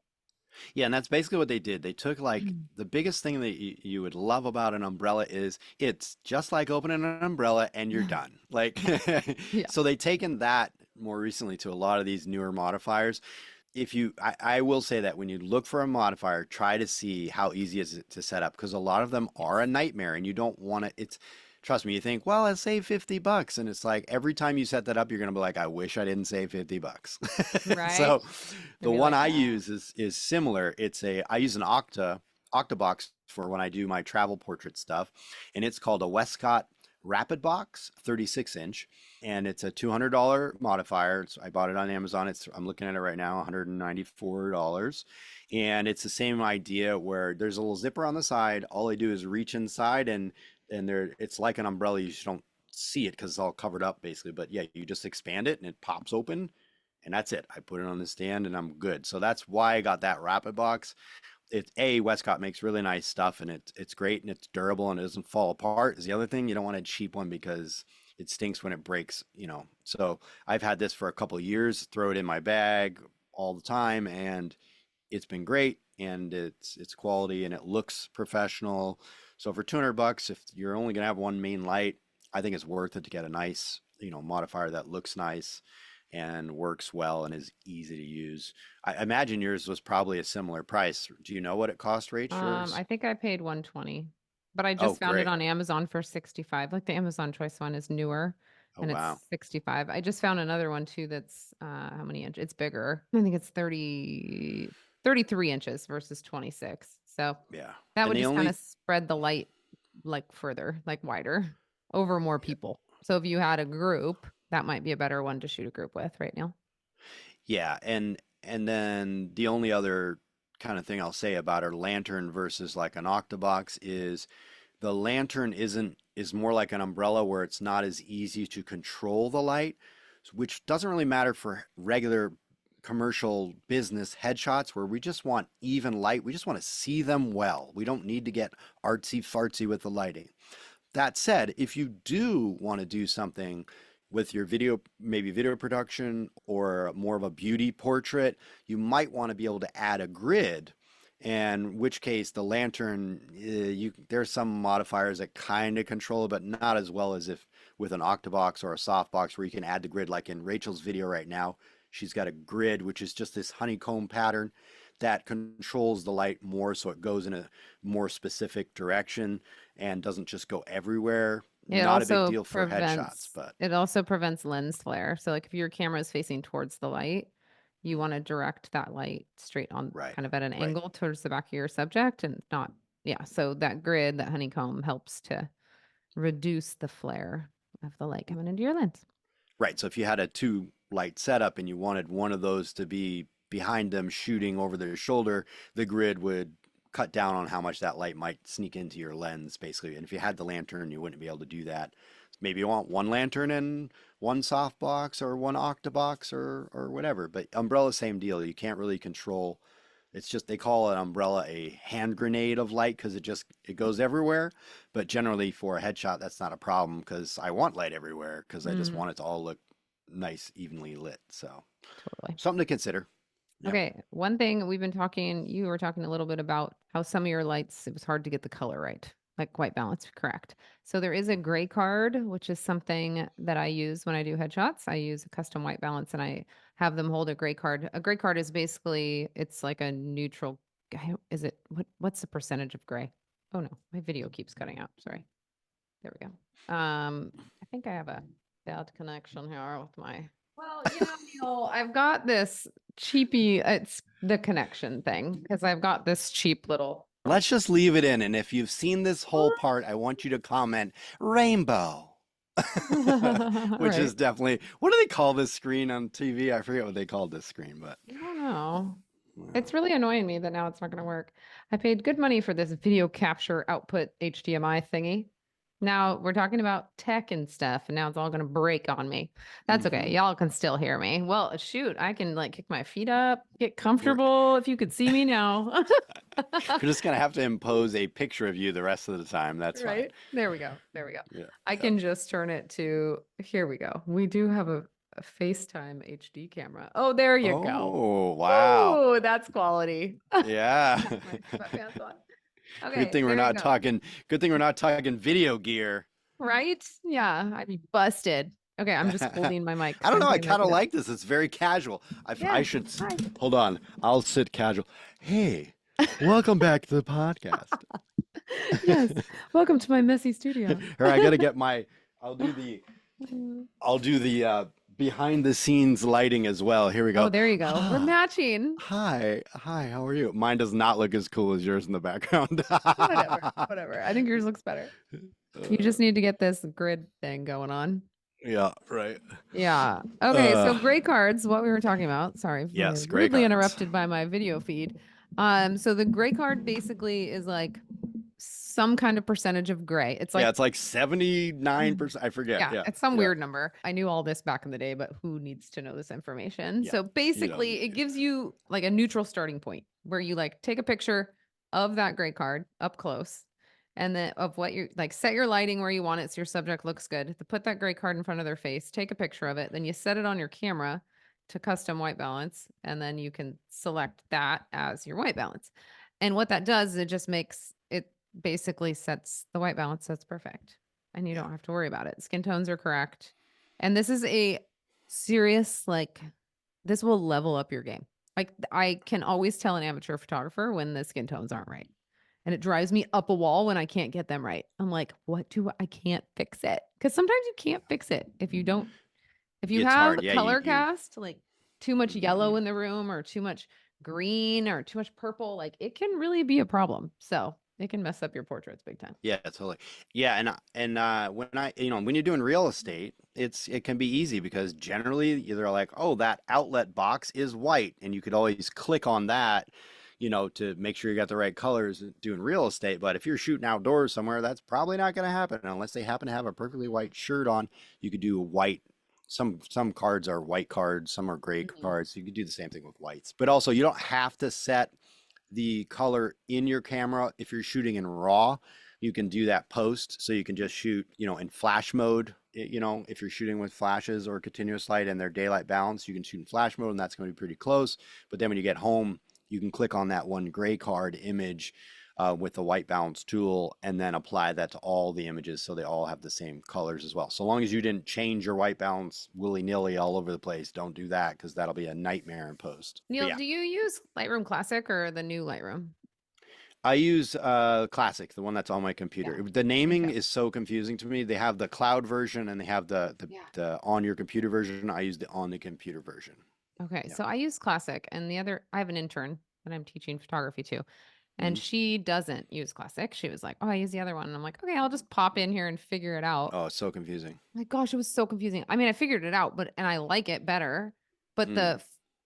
Yeah, and that's basically what they did. They took like the biggest thing that you would love about an umbrella is it's just like opening an umbrella and you're done. Like, Yeah. so they've taken that more recently to a lot of these newer modifiers. I will say that when you look for a modifier, try to see how easy is it to set up because a lot of them are a nightmare and you don't want to, trust me, you think, well, I'll save $50. And it's like every time you set that up, you're going to be like, I wish I didn't save $50. Right. So the I'd be one like, I "Ah." use is similar. I use an Octabox for when I do my travel portrait stuff. And it's called a Westcott Rapid Box 36-inch. And it's a $200 modifier. I bought it on Amazon. I'm looking at it right now, $194. And it's the same idea where there's a little zipper on the side. All I do is reach inside and it's like an umbrella. You just don't see it because it's all covered up basically. But yeah, you just expand it and it pops open and that's it. I put it on the stand and I'm good. So that's why I got that Rapid Box. Westcott makes really nice stuff and it's great and it's durable and it doesn't fall apart. Is the other thing. You don't want a cheap one because it stinks when it breaks, you know. So I've had this for a couple of years, throw it in my bag all the time and it's been great and it's quality and it looks professional. So for $200, if you're only gonna have one main light, I think it's worth it to get a nice, you know, modifier that looks nice and works well and is easy to use. I imagine yours was probably a similar price. Do you know what it cost, Rach, yours? I think I paid 120, but I Oh, just found it great. on Amazon for 65. Like the Amazon Choice one is newer Oh, and wow. it's 65. I just found another one too that's how many inches? It's bigger. I think it's 33 inches versus 26. So Yeah. that And would the just kind only, of spread the light like further, like wider over more yeah. people. So if you had a group, that might be a better one to shoot a group with right now. Yeah, and then the only other kind of thing I'll say about our lantern versus like an octabox is the lantern is more like an umbrella where it's not as easy to control the light, which doesn't really matter for regular commercial business headshots where we just want even light. We just want to see them well. We don't need to get artsy fartsy with the lighting. That said, if you do want to do something with your video, maybe video production or more of a beauty portrait, you might want to be able to add a grid. In which case, the lantern, there's some modifiers that kind of control it, but not as well as if with an octabox or a softbox where you can add the grid. Like in Rachel's video right now, she's got a grid, which is just this honeycomb pattern that controls the light more so it goes in a more specific direction and doesn't just go everywhere. It Not a big also deal for headshots, but prevents lens flare. So like if your camera is facing towards the light, you want to direct that light straight on right, kind of at an right, angle towards the back of your subject and not, yeah. So that grid, that honeycomb helps to reduce the flare of the light coming into your lens. right. So if you had a two light setup and you wanted one of those to be behind them shooting over their shoulder, the grid would cut down on how much that light might sneak into your lens, basically. And if you had the lantern, you wouldn't be able to do that. Maybe you want one lantern and one softbox or one octabox or whatever. But umbrella, same deal. You can't really control. It's just they call an umbrella a hand grenade of light because it goes everywhere. But generally for a headshot, that's not a problem because I want light everywhere because I just Mm, want it to all look nice, evenly lit. So totally. something to consider. Yep. Okay. One thing we've been talking, you were talking a little bit about how some of your lights, it was hard to get the color right, like white balance, correct. So there is a gray card, which is something that I use when I do headshots. I use a custom white balance and I have them hold a gray card. A gray card is basically, it's like a neutral, is it, what's the percentage of gray? Oh no, my video keeps cutting out. Sorry. There we go. I think I have a bad connection here with my. Well, Neil, I've got this cheapy. It's the connection thing because I've got this cheap little. Let's just leave it in. And if you've seen this whole part, I want you to comment rainbow. Which Right. is definitely, what do they call this screen on TV? I forget what they called this screen, but I don't know. well, It's really annoying me that now it's not going to work. I paid good money for this video capture output HDMI thingy. Now we're talking about tech and stuff, and now it's all going to break on me. That's okay. mhm. Y'all can still hear me. Well, shoot, I can like kick my feet up, get We're, comfortable if you could see me now. we're just gonna have to impose a picture of you the rest of the time. That's fine. Right? There we go. There we go. Yeah. I Yeah. can just turn it to, here we go. We do have a FaceTime HD camera. Oh, there you go. Oh, wow. Oh, that's quality. Yeah. My sweatpants on. Good Okay, thing we're there you not go. talking, good thing we're not talking video gear. Right? Yeah, I'd be busted. Okay, I'm just holding my mic. I don't know. I putting my kind of feet up. like this. It's very casual. Yeah. I should Hi. hold on. I'll sit casual. Hey, welcome back to the podcast. Yes. Welcome to my messy studio. Or I gotta get my. I'll do the. I'll do the behind the scenes lighting as well. Here we go. Oh, there you go. We're Ah, matching. hi, how are you? Mine does not look as cool as yours in the background. Whatever. Whatever. I think yours looks better. You just need to get this grid thing going on. Yeah, right. Yeah. Okay. So Uh, gray cards, what we were talking about. Sorry, we yes, were gray rudely cards. interrupted by my video feed. So the gray card basically is like some kind of percentage of gray. It's Yeah, like it's like 79%. I forget. yeah, Yeah, it's some yeah, weird number. I knew all this back in the day, but who needs to know this information? yeah. So You don't basically, it need. gives you like a neutral starting point where you like take a picture of that gray card up close and then of what you like set your lighting where you want it so your subject looks good. To put that gray card in front of their face, take a picture of it, then you set it on your camera to custom white balance, and then you can select that as your white balance. And what that does is it just makes it basically sets the white balance that's perfect and you Yeah. don't have to worry about it. Skin tones are correct. And this is a serious, like this will level up your game. Like I can always tell an amateur photographer when the skin tones aren't right. And it drives me up a wall when I can't get them right. I'm like, I can't fix it. Because sometimes you can't fix it if you don't, if you It's have hard. Yeah, color you cast, like too much yellow mhm. in the room or too much green or too much purple, like it can really be a problem. So it can mess up your portraits big time. Yeah, totally. Yeah, and when when you're doing real estate, it can be easy because generally they're like, oh, that outlet box is white, and you could always click on that, to make sure you got the right colors doing real estate. But if you're shooting outdoors somewhere, that's probably not going to happen unless they happen to have a perfectly white shirt on. You could do white. Some cards are white cards, some are gray Mhm. cards. You could do the same thing with whites. But also, you don't have to set the color in your camera. If you're shooting in RAW, you can do that post. So you can just shoot, in flash mode. If you're shooting with flashes or continuous light and they're daylight balanced, you can shoot in flash mode and that's going to be pretty close. But then when you get home, you can click on that one gray card image with the white balance tool and then apply that to all the images so they all have the same colors as well. So long as you didn't change your white balance willy-nilly all over the place, don't do that because that'll be a nightmare in post. But Neil, yeah. do you use Lightroom Classic or the new Lightroom? I use Classic, the one that's on my computer. Yeah, The me naming too. is so confusing to me. They have the cloud version and they have Yeah. the on your computer version. I use the on the computer version. Okay. Yeah. So I use Classic and I have an intern that I'm teaching photography to, and Mhm. she doesn't use Classic. She was like, oh, I use the other one. And I'm like, okay, I'll just pop in here and figure it out. Oh, it's so confusing. My gosh, it was so confusing. I mean, I figured it out, and I like it better, but Mm.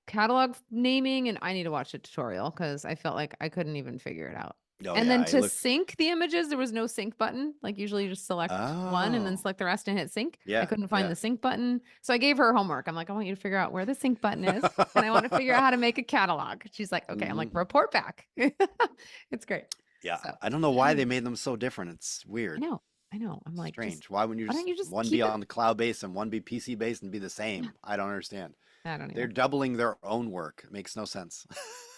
catalog naming, and I need to watch a tutorial because I felt like I couldn't even figure it out. Oh And yeah, then I to look. sync the images, there was no sync button. Like usually you just select one and then Oh, select the rest and hit sync. I yeah, couldn't find yeah. the sync button. So I gave her homework. I'm like, I want you to figure out where the sync button is. And I want to figure out how to make a catalog. She's like, okay. I'm like, Mhm. report back. It's great. Yeah, So I don't know why they made them so different. It's I weird, know. I know. I'm like, just strange. Why wouldn't you why don't just you just one be keep it? on the cloud base and one be PC based and be the Yeah. same? I don't understand. I don't They're either. doubling their own work. It makes no sense.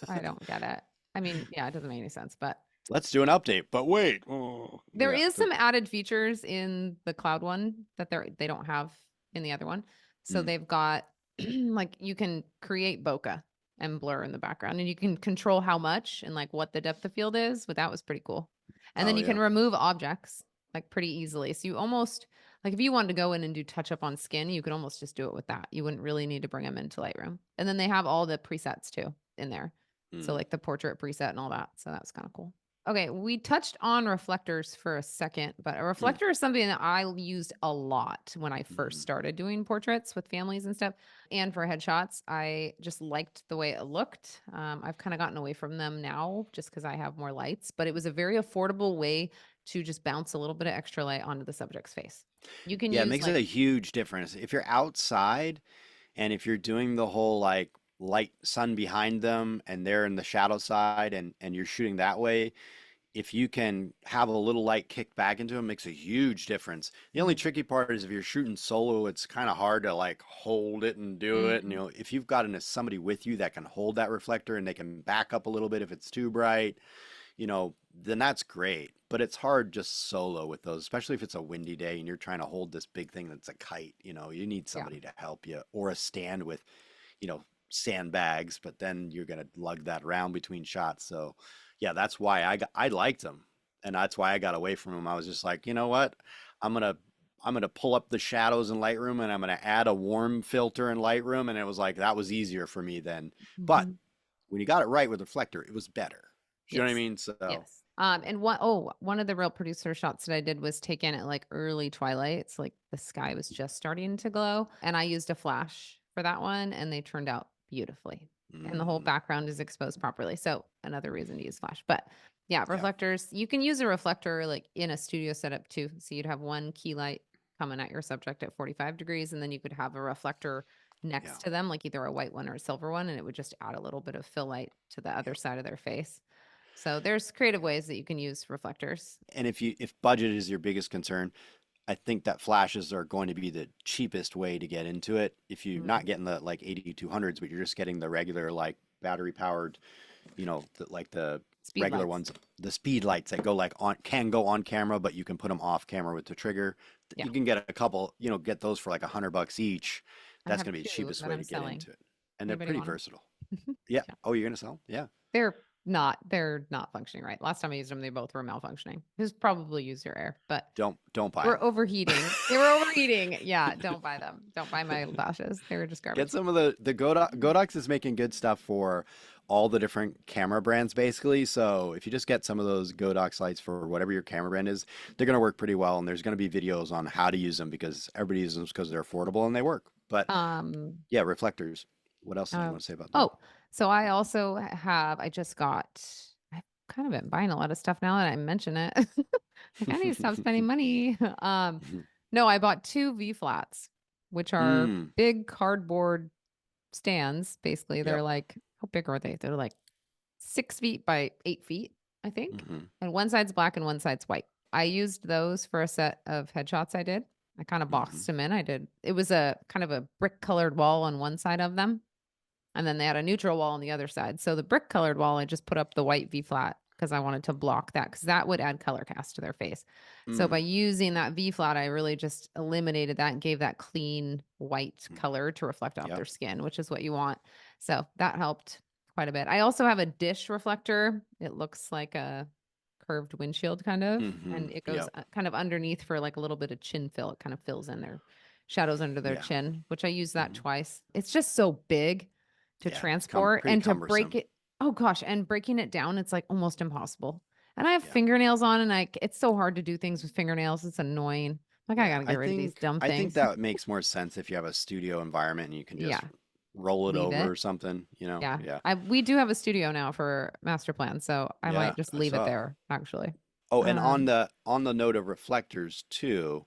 I don't get it. I mean, yeah, it doesn't make any sense, but Let's do an update. But wait. Oh, there yeah. is some added features in the cloud one that they don't have in the other one. So Mm. they've got like you can create bokeh and blur in the background and you can control how much and like what the depth of field is, but that was pretty cool. And then Oh you can yeah. remove objects like pretty easily. So you almost like if you wanted to go in and do touch up on skin, you could almost just do it with that. You wouldn't really need to bring them into Lightroom. And then they have all the presets too in there. So Mm. like the portrait preset and all that. So that was kind of cool. Okay, we touched on reflectors for a second, but a Mm. reflector is something that I used a lot when I first Mm. started doing portraits with families and stuff. And for headshots, I just liked the way it looked. I've kind of gotten away from them now just because I have more lights, but it was a very affordable way to just bounce a little bit of extra light onto the subject's face. You can Yeah, it use makes like, a huge difference. If you're outside and if you're doing the whole like light sun behind them and they're in the shadow side and you're shooting that way, if you can have a little light kicked back into them, makes a huge difference. The only Mhm. tricky part is if you're shooting solo, it's kind of hard to like hold it and do it. And Mhm. if you've got somebody with you that can hold that reflector and they can back up a little bit if it's too bright, then that's great. But it's hard just solo with those, especially if it's a windy day and you're trying to hold this big thing that's a kite. You need Yeah. somebody to help you or a stand with, you know, sandbags, but then you're gonna lug that around between shots. So yeah, that's why I liked them. And that's why I got away from them. I was just like, you know what? I'm gonna I'm gonna pull up the shadows in Lightroom and I'm gonna add a warm filter in Lightroom. And it was like that was easier for me then. But Mhm. when you got it right with the reflector, it was better. You know what I Yes. mean? So Yes. And one of the real producer shots that I did was taken at like early twilight. It's like the sky was just starting to glow. And I used a flash for that one and they turned out beautifully. And the whole mm, background is exposed properly. So another reason to use flash. But yeah, yeah, reflectors, you can use a reflector like in a studio setup too. So you'd have one key light coming at your subject at 45 degrees, and then you could have a reflector yeah, next to them, like either a white one or a silver one, and it would just add a little bit of fill light to the other yep. side of their face. So there's creative ways that you can use reflectors. And if budget is your biggest concern, I think that flashes are going to be the cheapest way to get into it. If you're Mm, not getting the like 8200s, but you're just getting the regular like battery powered, like the speed regular lights. ones, the speed lights that go like can go on camera, but you can put them off camera with the trigger. Yeah. You can get a couple, get those for like $100 each. I That's have going to be the 2 cheapest that way I'm to get selling. into it. And they're Anybody pretty want them? versatile. Yeah. Yeah. Oh, you're going to sell? Yeah. They're not functioning right. Last time I used them, they both were malfunctioning. Just probably use your air, but Don't buy we're them. overheating. They were overheating. Yeah, don't buy them. Don't buy my lashes. They were just Get garbage. some of the Godox is making good stuff for all the different camera brands basically. So if you just get some of those Godox lights for whatever your camera brand is, they're going to work pretty well. And there's going to be videos on how to use them because everybody uses them because they're affordable and they work. But Um, yeah, reflectors. What else did you uh, want to say about that? oh, so I also I just got, I've kind of been buying a lot of stuff now that I mention it. Like I need to stop spending money. No, I bought 2 V flats, which are Mm, big cardboard stands. Basically, they're yep. like, how big are they? They're like 6 feet by 8 feet, I think. Hmm. And one side's black and one side's white. I used those for a set of headshots I did. I kind of Hmm. boxed them in. It was a kind of a brick colored wall on one side of them. And then they had a neutral wall on the other side. So the brick colored wall, I just put up the white V flat because I wanted to block that because that would add color cast to their face. So by Mm, using that V flat, I really just eliminated that and gave that clean white mm, color to reflect off yep. their skin, which is what you want. So that helped quite a bit. I also have a dish reflector. It looks like a curved windshield kind of, Hmm. and it goes Yep. kind of underneath for like a little bit of chin fill. It kind of fills in their shadows under their Yeah. chin, which I use that Hmm. twice. It's just so big to Yeah. transport Pretty and to break cumbersome. it. Oh gosh, and breaking it down, it's like almost impossible. And I have Yeah. fingernails on, and it's so hard to do things with fingernails. It's annoying. Like I Yeah, gotta get rid of these dumb I think things. that makes more sense if you have a studio environment and you can just Yeah, roll it leave over it. or something, you know? Yeah, Yeah. we do have a studio now for master plan, so I Yeah, might just I leave it saw. there. Actually, Oh, and um, on the note of reflectors too,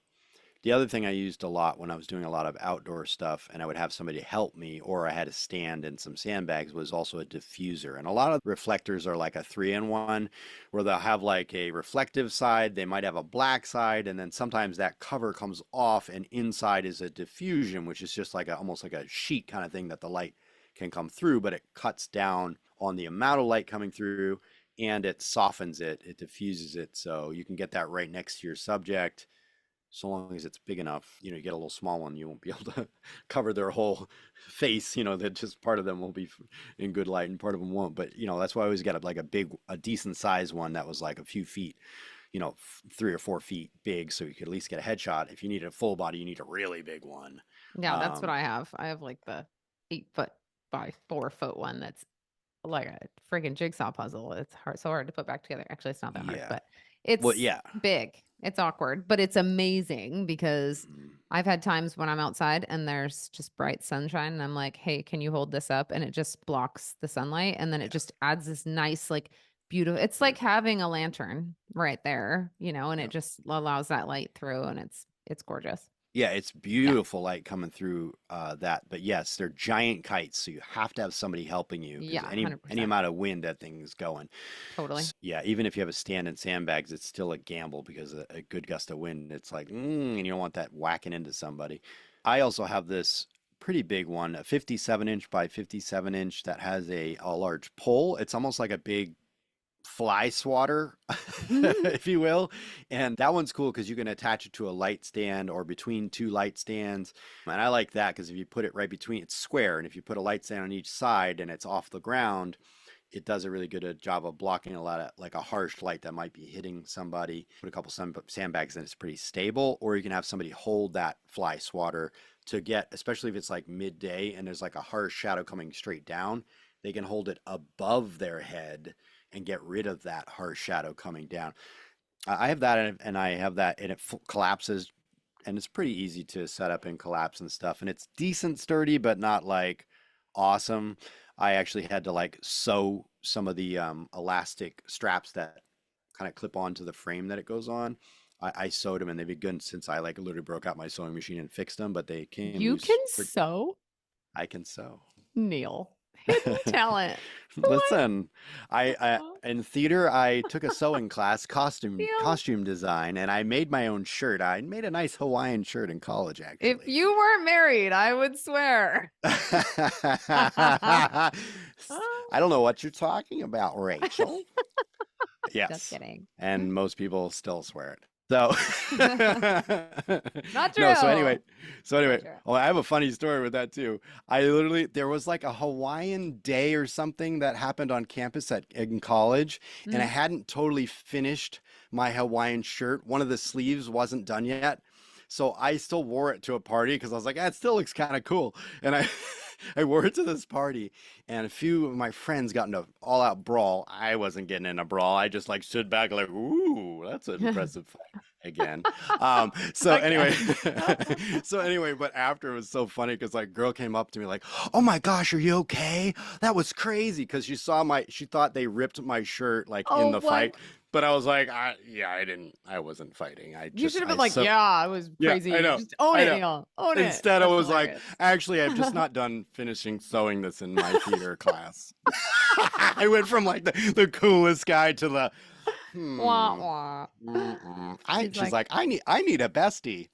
the other thing I used a lot when I was doing a lot of outdoor stuff and I would have somebody help me or I had a stand and some sandbags was also a diffuser. And a lot of reflectors are like a 3-in-1 where they'll have like a reflective side, they might have a black side, and then sometimes that cover comes off and inside is a diffusion, which is just like almost like a sheet kind of thing that the light can come through, but it cuts down on the amount of light coming through and it softens it, it diffuses it. So you can get that right next to your subject so long as it's big enough. You know, you get a little small one, you won't be able to cover their whole face, you know, that just part of them will be in good light and part of them won't. But, you know, that's why I always get like a decent size one that was like a few feet, you know, 3 or 4 feet big. So you could at least get a headshot. If you need a full body, you need a really big one. yeah, that's what Um, I have. I have like the 8 foot by 4 foot one that's like a freaking jigsaw puzzle. It's so hard to put back together. Actually, it's not that hard, yeah. but Well, it's yeah. big. It's awkward, but it's amazing because Mhm. I've had times when I'm outside and there's just bright sunshine and I'm like, "Hey, can you hold this up?" And it just blocks the sunlight and then it Yeah. just adds this nice like beautiful. It's like Beautiful. having a lantern right there, and Yeah. it just allows that light through and it's gorgeous. Yeah, it's Yeah, beautiful light coming through that. But yes, they're giant kites, so you have to have somebody helping you because yeah, any 100%. amount of wind that thing is going. Totally. Yeah, even if you have a stand and sandbags, it's still a gamble because a good gust of wind, it's like, and you don't want that whacking into somebody. I also have this pretty big one, a 57-inch by 57-inch that has a large pole. It's almost like a big fly swatter, if you will. And that one's cool because you can attach it to a light stand or between 2 light stands. And I like that because if you put it right between, it's square. And if you put a light stand on each side and it's off the ground, it does a really good job of blocking a lot of like a harsh light that might be hitting somebody. Put a couple sandbags and it's pretty stable. Or you can have somebody hold that fly swatter to get, especially if it's like midday and there's like a harsh shadow coming straight down, they can hold it above their head and get rid of that harsh shadow coming down. I have that and I have that and it collapses and it's pretty easy to set up and collapse and stuff. And it's decent sturdy, but not like awesome. I actually had to like sew some of the elastic straps that kind of clip onto the frame that it goes on. I sewed them and they've been good since I like literally broke out my sewing machine and fixed them, but they came You can loose. sew, I can sew. Neil. Hidden talent. What? Listen, I in theater I took a sewing class, Neil. costume design, and I made my own shirt. I made a nice Hawaiian shirt in college, If actually. you weren't married, I would swear. I don't know what you're talking about, Rachel. Just Yes, kidding. and most people still swear it. So Not no, true. so anyway, Not true. oh, I have a funny story with that too. I literally there was like a Hawaiian day or something that happened on campus in college, and I Mhm. hadn't totally finished my Hawaiian shirt. One of the sleeves wasn't done yet. So I still wore it to a party because I was like, ah, it still looks kind of cool. And I I wore it to this party, and a few of my friends got into all out brawl. I wasn't getting in a brawl. I just like stood back like, ooh, that's an impressive fight again. So anyway, Again. so anyway, but after it was so funny because like girl came up to me like, oh my gosh, are you okay? That was crazy because she thought they ripped my shirt like in Oh, the what? fight. But I was like, I wasn't fighting. You should have been like, yeah, I was Yeah, I crazy. know. Just own I it, know. Neil. Own it. Instead, I That's was like, hilarious. actually, I've just not done finishing sewing this in my theater class. I went from like the coolest guy to the Wah, hmm. wah. She's She's like, like, I need a bestie.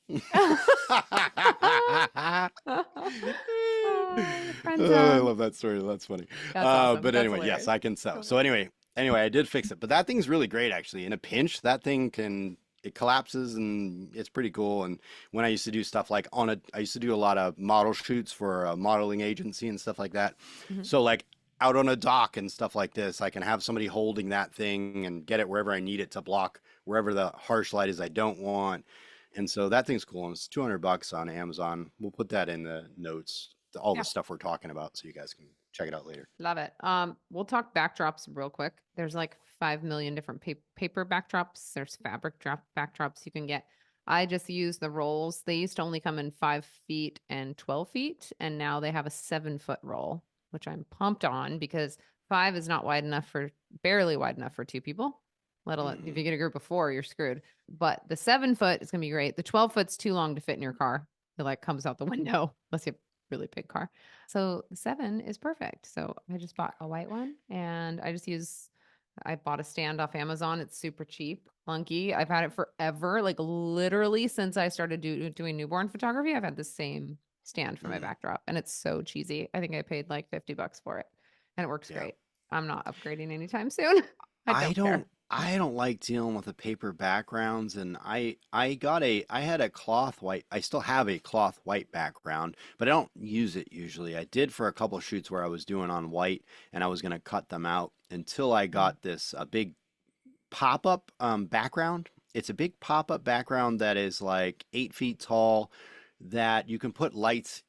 friend Oh, I zone. love that story. That's funny. That's awesome. But That's anyway, yes, hilarious. I can sew. So anyway, I did fix it. But that thing's really great actually. In a pinch, that thing can it collapses and it's pretty cool. And when I used to do stuff like I used to do a lot of model shoots for a modeling agency and stuff like that. Mhm. So like out on a dock and stuff like this, I can have somebody holding that thing and get it wherever I need it to block wherever the harsh light is I don't want. And so that thing's cool. And it's $200 on Amazon. We'll put that in the notes, all the Yeah, stuff we're talking about, so you guys can check it out later. love it. We'll talk backdrops real quick. There's like 5 million different paper backdrops. There's fabric drop backdrops you can get. I just use the rolls. They used to only come in 5 feet and 12 feet, and now they have a 7-foot roll, which I'm pumped on because 5 is not wide enough barely wide enough for 2 people. Let alone if you get a group of 4, you're screwed. But the 7-foot is gonna be great. The 12-foot's too long to fit in your car. It like comes out the window unless you have a really big car. So the 7 is perfect. So I just bought a white one and I bought a stand off Amazon. It's super cheap, clunky. I've had it forever, like literally since I started doing newborn photography. I've had the same stand for my Mm, backdrop, and it's so cheesy. I think I paid like $50 for it, and it works yeah. great. I'm not upgrading anytime soon. I don't care. I don't like dealing with the paper backgrounds, and I had a cloth white. I still have a cloth white background, but I don't use it usually. I did for a couple shoots where I was doing on white and I was going to cut them out until I Mhm. got this a big pop-up background. It's a big pop-up background that is like 8 feet tall that you can put lights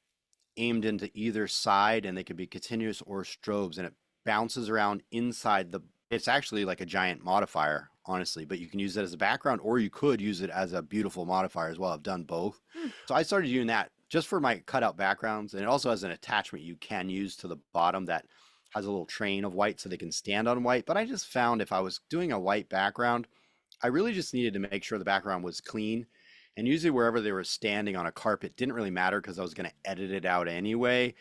aimed into either side and they can be continuous or strobes, and it bounces around inside it's actually like a giant modifier, honestly, but you can use it as a background or you could use it as a beautiful modifier as well. I've done both. Hmm. So I started doing that just for my cutout backgrounds, and it also has an attachment you can use to the bottom that has a little train of white so they can stand on white. But I just found if I was doing a white background, I really just needed to make sure the background was clean. And usually wherever they were standing on a carpet didn't really matter because I was going to edit it out anyway.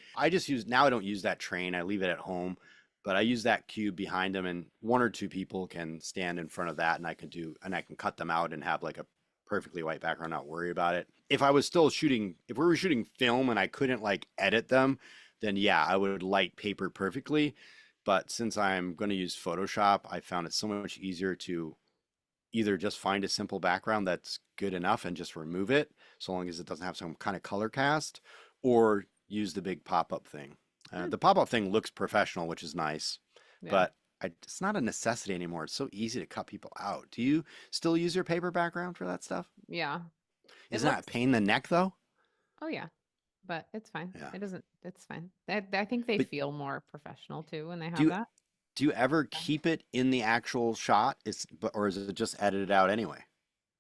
Now I don't use that train. I leave it at home, but I use that cube behind them, and 1 or 2 people can stand in front of that and I can cut them out and have like a perfectly white background, not worry about it. If we were shooting film and I couldn't like edit them, then yeah, I would light paper perfectly. But since I'm going to use Photoshop, I found it so much easier to either just find a simple background that's good enough and just remove it, so long as it doesn't have some kind of color cast, or use the big pop-up thing. Hmm. The pop-up thing looks professional, which is nice, Yeah. but it's not a necessity anymore. It's so easy to cut people out. Do you still use your paper background for that stuff? Yeah. It Isn't that a looks, pain in the neck though? oh yeah, but it's fine. Yeah. It doesn't, it's fine. I think they But feel more professional too when they do have you that. do you ever keep it in the actual shot? Or is it just edited out anyway?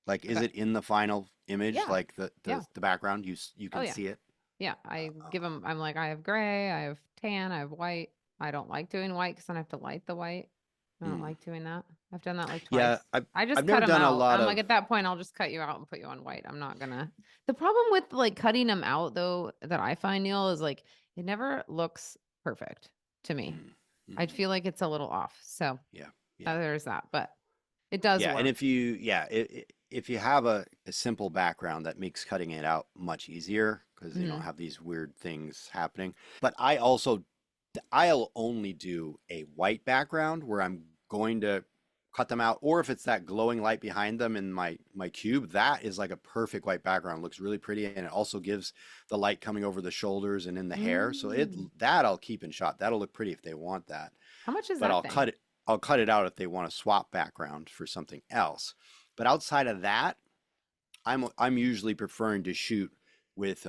Like, is Okay. it in the final image, Yeah. like Yeah. the background? You Oh can yeah. see it. Yeah. I Oh. give them, I'm like, I have gray, I have tan, I have white. I don't like doing white because then I have to light the white. I don't Mm. like doing that. I've done that like Yeah, twice. I just I've cut never them done a out. lot I'm like, of. at that point, I'll just cut you out and put you on white. I'm not gonna. The problem with like cutting them out though, that I find, Neil, is like it never looks perfect to me. Mm, I'd mhm. feel like it's a little off. So Yeah, yeah, there's that, but it does yeah. And work. if you have a simple background, that makes cutting it out much easier because you don't Mhm. have these weird things happening. But I'll only do a white background where I'm going to cut them out. Or if it's that glowing light behind them in my cube, that is like a perfect white background. Looks really pretty, and it also gives the light coming over the shoulders and in the hair. So that I'll keep in shot. That'll look pretty if they want that. How much is But that I'll thing? cut it out if they want to swap background for something else. But outside of that, I'm usually preferring to shoot with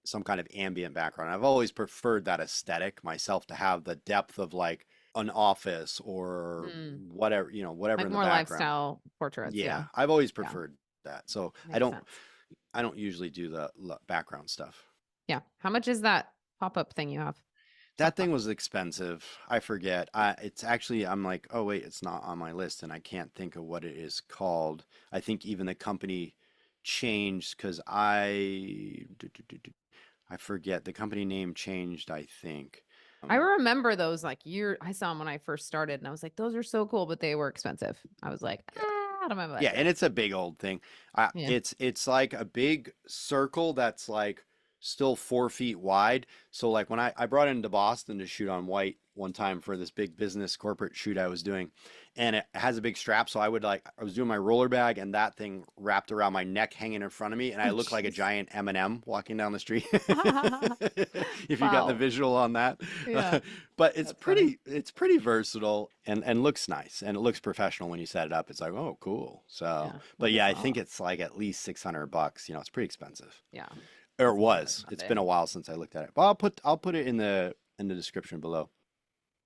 some kind of ambient background. I've always preferred that aesthetic myself, to have the depth of like an office or whatever, whatever Like in the more background. lifestyle portraits. Yeah. I've always preferred that. So Makes sense. I don't usually do the background stuff. Yeah. How much is that pop-up thing you have? That thing was expensive. I forget. It's actually, I'm like, oh wait, it's not on my list, and I can't think of what it is called. I think even the company changed because I forget. The company name changed, I think. I remember those like I saw them when I first started, and I was like, those are so cool, but they were expensive. I was like, out of my budget. Yeah, and it's a big old thing. It's like a big circle that's like still 4 feet wide. So like when I brought it into Boston to shoot on white one time for this big business corporate shoot I was doing, and it has a big strap. So I was doing my roller bag, and that thing wrapped around my neck, hanging in front of me, and I looked like a giant M&M walking down the street. If you got the visual on that. Yeah. But it's pretty versatile and looks nice, and it looks professional when you set it up. It's like, oh, cool. So, but yeah, I think it's like at least $600. It's pretty expensive. Yeah. Or it was. It's been a while since I looked at it. But I'll put it in the description below.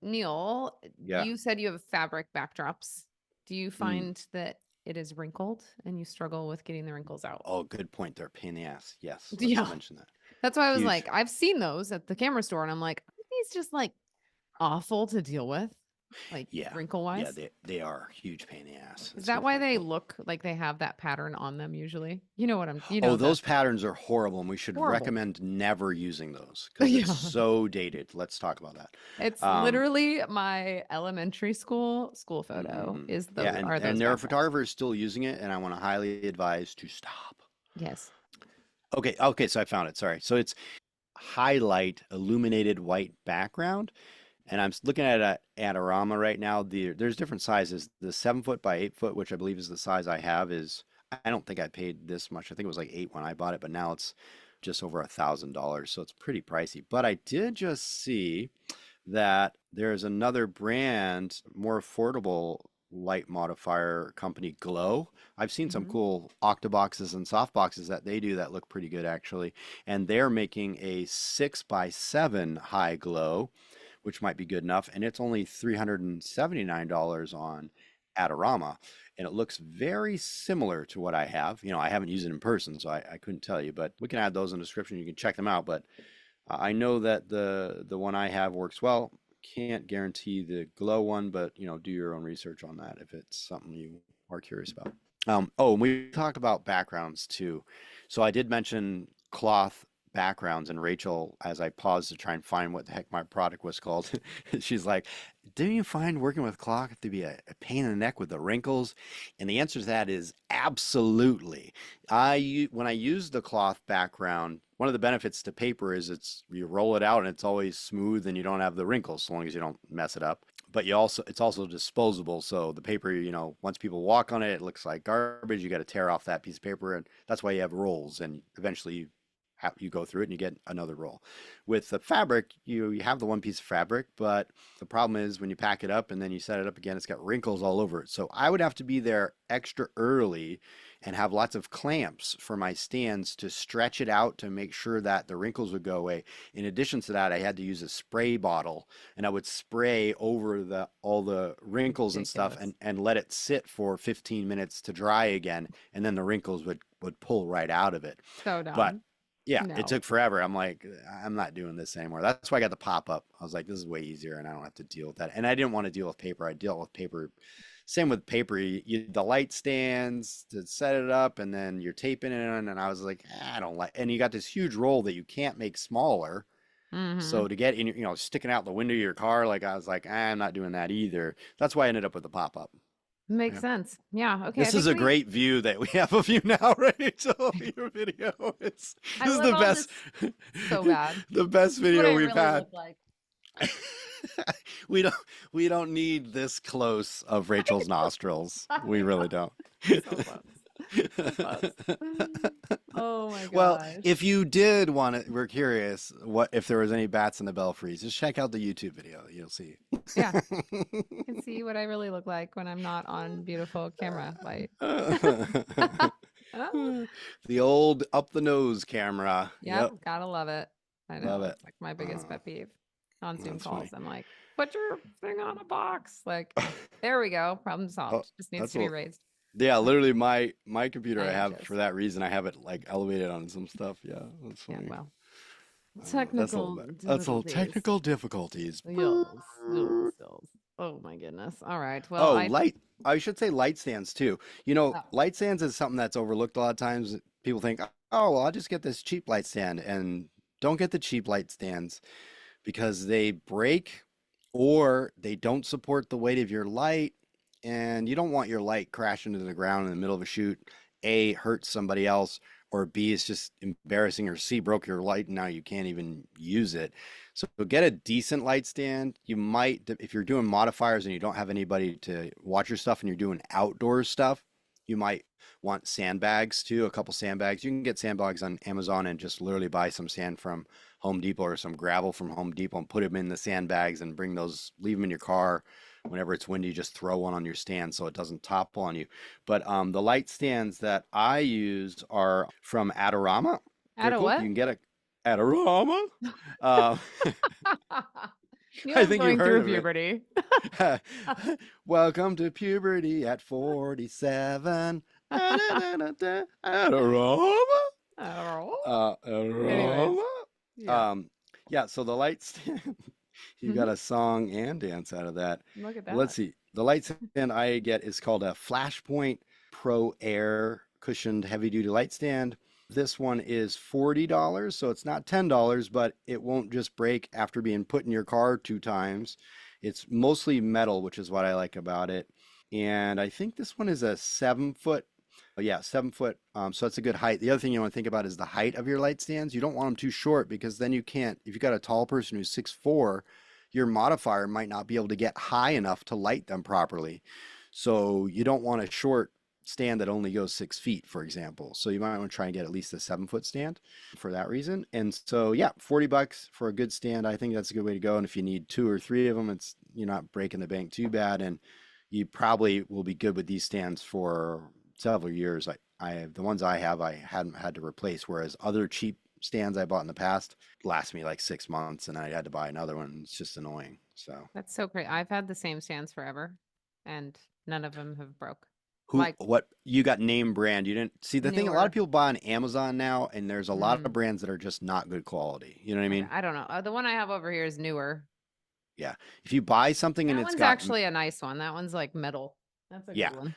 Neal, you said you have fabric backdrops. Do you find that it is wrinkled and you struggle with getting the wrinkles out? Oh, good point. They're a pain in the ass. Yes. Let's mention that. That's why I was like, I've seen those at the camera store, and I'm like, aren't these just like awful to deal with? Like wrinkle wise? Yeah, they are a huge pain in the ass. Is that why they look like they have that pattern on them usually? Those patterns are horrible, and we should recommend never using those because it's so dated. Let's talk about that. It's literally my elementary school photo is those. Yeah, and there are photographers still using it, and I want to highly advise to stop. Yes. Okay, so I found it. Sorry. So it's highlight illuminated white background. And I'm looking at a Adorama right now. There's different sizes. The 7 foot by 8 foot, which I believe is the size I have, I don't think I paid this much. I think it was like 8 when I bought it, but now it's just over $1,000. So it's pretty pricey. But I did just see that there's another brand, more affordable light modifier company, Glow. I've seen some cool octoboxes and softboxes that they do that look pretty good actually. And they're making a 6 by 7 high glow, which might be good enough. And it's only $379 on Adorama. And it looks very similar to what I have. I haven't used it in person, so I couldn't tell you, but we can add those in the description. You can check them out. But I know that the one I have works well. Can't guarantee the Glow one, but do your own research on that if it's something you are curious about. And we talk about backgrounds too. So I did mention cloth backgrounds, and Rachel, as I paused to try and find what the heck my product was called, she's like, didn't you find working with cloth to be a pain in the neck with the wrinkles? And the answer to that is absolutely. When I use the cloth background, one of the benefits to paper is you roll it out and it's always smooth and you don't have the wrinkles, so long as you don't mess it up. But it's also disposable, so the paper, once people walk on it, it looks like garbage. You got to tear off that piece of paper, and that's why you have rolls, and eventually you go through it and you get another roll. With the fabric, you have the one piece of fabric, but the problem is when you pack it up and then you set it up again, it's got wrinkles all over it. So I would have to be there extra early and have lots of clamps for my stands to stretch it out to make sure that the wrinkles would go away. In addition to that, I had to use a spray bottle, and I would spray over all the wrinkles and stuff and let it sit for 15 minutes to dry again, and then the wrinkles would pull right out of it. So dumb. But yeah, it took forever. I'm like, I'm not doing this anymore. That's why I got the pop-up. I was like, this is way easier, and I don't have to deal with that. And I didn't want to deal with paper. I dealt with paper. Same with paper. The light stands to set it up, and then you're taping it in. And I was like, I don't like. And you got this huge roll that you can't make smaller. So to get in, sticking out the window of your car, like I was like, I'm not doing that either. That's why I ended up with the pop-up. Makes sense. Yeah. Okay. This is a great view that we have of you now, Rachel. Your video. This is the best. So bad. The best video we've had. Like. We don't we don't need this close of Rachel's nostrils. We I really know. don't. So close. So close. Oh my Well, gosh. if you did want to, we're curious what if there was any bats in the belfries. Just check out the YouTube video. You'll see. Yeah. You can see what I really look like when I'm not on beautiful camera light. The old up the nose camera. Yep, Yep, gotta love it. I love know. it. It's like my biggest pet peeve on Zoom That's funny. calls. I'm like, put your thing on a box. Like, there we go. Problem Oh, solved. Just needs that's to be what. raised. Yeah, Like, literally my computer I have inches. for that reason. I have it like elevated on some stuff. Yeah, that's Yeah, funny. well, That's a little technical better. That's a little difficulties. technical difficulties. Yes, yes, yes. Oh my goodness. All right. Well, Oh, light. I should say light stands too. You know, oh, light stands is something that's overlooked a lot of times. People think, oh, well, I'll just get this cheap light stand. And don't get the cheap light stands because they break or they don't support the weight of your light. And you don't want your light crashing to the ground in the middle of a shoot. A, hurt somebody else, or B, it's just embarrassing, or C, broke your light and now you can't even use it. So get a decent light stand. You might, if you're doing modifiers and you don't have anybody to watch your stuff and you're doing outdoor stuff, you might want sandbags too, a couple sandbags. You can get sandbags on Amazon and just literally buy some sand from Home Depot or some gravel from Home Depot and put them in the sandbags and bring those, leave them in your car. Whenever it's windy, just throw one on your stand so it doesn't topple on you. But the light stands that I use are from Adorama. out They're of cool. what? You can get a Adorama. Uh, I Neil's think you've going heard through of it. puberty. Welcome to puberty at 47. Adorama. Oh. Anyways, Adorama. yeah. Um, yeah, so the light stand, you got a song and dance out of that. Look at Let's that. see. The light stand I get is called a Flashpoint Pro Air cushioned heavy duty light stand. This one is $40, so it's not $10, but it won't just break after being put in your car 2 times. It's mostly metal, which is what I like about it. And I think this one is a 7 foot. Oh, yeah, 7 foot. So that's a good height. The other thing you want to think about is the height of your light stands. You don't want them too short because then you can't, if you got a tall person who's 6'4", your modifier might not be able to get high enough to light them properly. So you don't want a short stand that only goes 6 feet, for example. So you might want to try and get at least a 7 foot stand for that reason. And so, yeah, $40 for a good stand. I think that's a good way to go. And if you need 2 or 3 of them, it's you're not breaking the bank too bad. And you probably will be good with these stands for several years. I the ones I have, I hadn't had to replace, whereas other cheap stands I bought in the past last me like 6 months and I had to buy another one. It's just annoying. So That's so great. I've had the same stands forever, and none of them have broke. who, Like what you got name brand? You didn't see the thing. A lot of newer. people buy on Amazon now, and there's a lot of Mm, brands that are just not good quality. You know what I okay, mean? I don't know. The one I have over here is newer. Yeah. If you buy something and That it's one's got, actually a nice one. That one's like metal. That's a yeah, good one.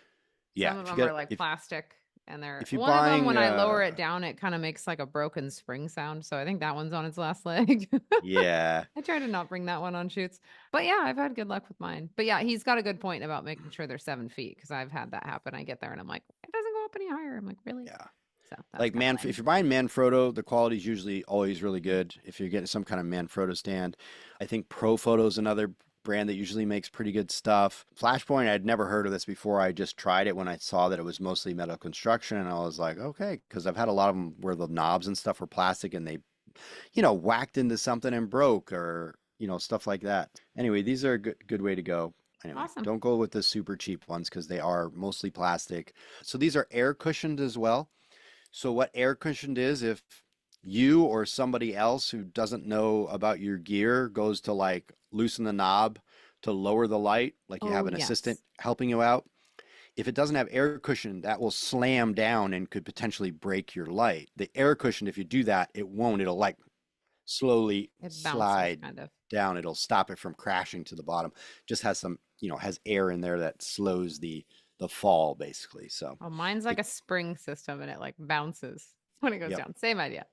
yeah. Some of If you them are got, like plastic, and they're if you're one of them, buying, when I lower it down, it kind of makes like a broken spring sound. So I think that one's on its last leg. yeah, I try to not bring that one on shoots. But yeah, I've had good luck with mine. But yeah, he's got a good point about making sure they're 7 feet, because I've had that happen. I get there and I'm like, it doesn't go up any higher. I'm like, really? yeah. So that's Like kind of if lame. you're buying Manfrotto, the quality is usually always really good. If you're getting some kind of Manfrotto stand, I think Profoto is another brand that usually makes pretty good stuff. Flashpoint, I'd never heard of this before. I just tried it when I saw that it was mostly metal construction, and I was like, okay, because I've had a lot of them where the knobs and stuff were plastic and they, whacked into something and broke or, stuff like that. Anyway, these are a good way to go. Anyway, Awesome. don't go with the super cheap ones because they are mostly plastic. So these are air cushioned as well. So what air cushioned is, if you or somebody else who doesn't know about your gear goes to like loosen the knob to lower the light, like you Oh, have an assistant yes. helping you out, if it doesn't have air cushion, that will slam down and could potentially break your light. The air cushion, if you do that, it won't. It'll like slowly It bounces slide kind of. down. It'll stop it from crashing to the bottom. Just has some, has air in there that slows the fall basically. So, Oh, mine's like it, a spring system, and it like bounces when it goes yep. down. Same idea.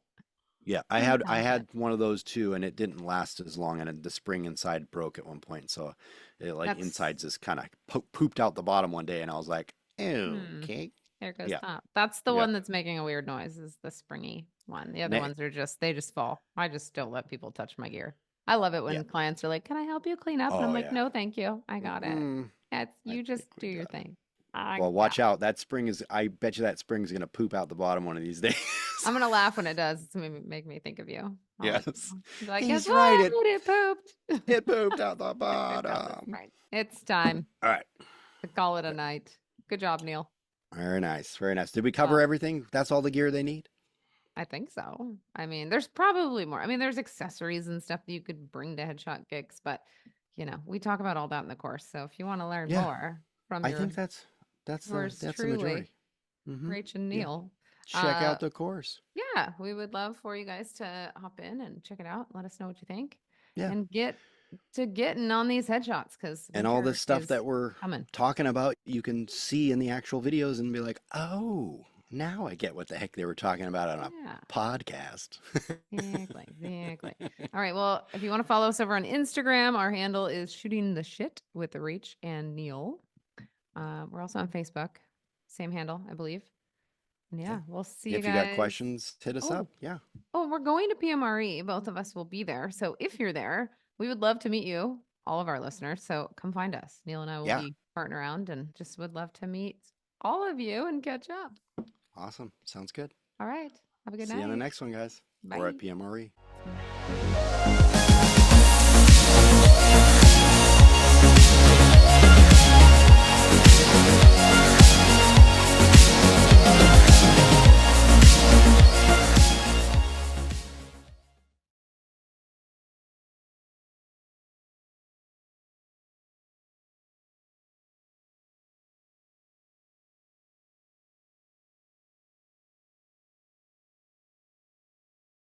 Yeah, I Same had I concept. had one of those too, and it didn't last as long, and the spring inside broke at one point, so it like That's insides just kind of pooped out the bottom one day, and I was like, hmm. okay, There goes yeah, top. That's the yeah. one that's making a weird noise, is the springy one. The other Na- ones are just, they just fall. I just don't let people touch my gear. I love it when Yeah. clients are like, "Can I help you clean up?" And I'm Oh, like, yeah. "No, thank you. I got it. Mm, That's I you just think do we your got it. thing. I Well, got watch out. That spring is, I bet you that spring's going to poop out the bottom one of these days. I'm gonna laugh when it does. It's gonna make me think of you. I'll let you Yes. know. Be like, guess He's right. what? It pooped. It pooped out the It pooped out the bottom. spring. It's time All right. to call it a night. Good job, Neil. Very nice. Very nice. Did we cover Well, everything? That's all the gear they need? I think so. I mean, there's probably more. I mean, there's accessories and stuff that you could bring to headshot gigs, but we talk about all that in the course. So if you want to learn Yeah. more from I think that's yours the truly, majority. Mm-hmm. Rach and Yeah. Neal, Check out the course. yeah, we would love for you guys to hop in and check it out. Let us know what you think, Yeah. and getting on these headshots because And all this stuff that we're coming. talking about, you can see in the actual videos and be like, oh, now I get what the heck they were talking about on a Yeah. podcast. Exactly. All right. Well, if you want to follow us over on Instagram, our handle is shooting the shit with Rach and Neal. We're also on Facebook, same handle, I believe. And yeah, we'll see you If guys. you got questions, hit us up. Yeah. Oh, we're going to PMRE. Both of us will be there. So if you're there, we would love to meet you, all of our listeners. So come find us. Neil and I will Yeah. be farting around and just would love to meet all of you and catch up. Awesome. Sounds good. All right. Have a good See night. you on the next one, guys. Bye. Or at PMRE.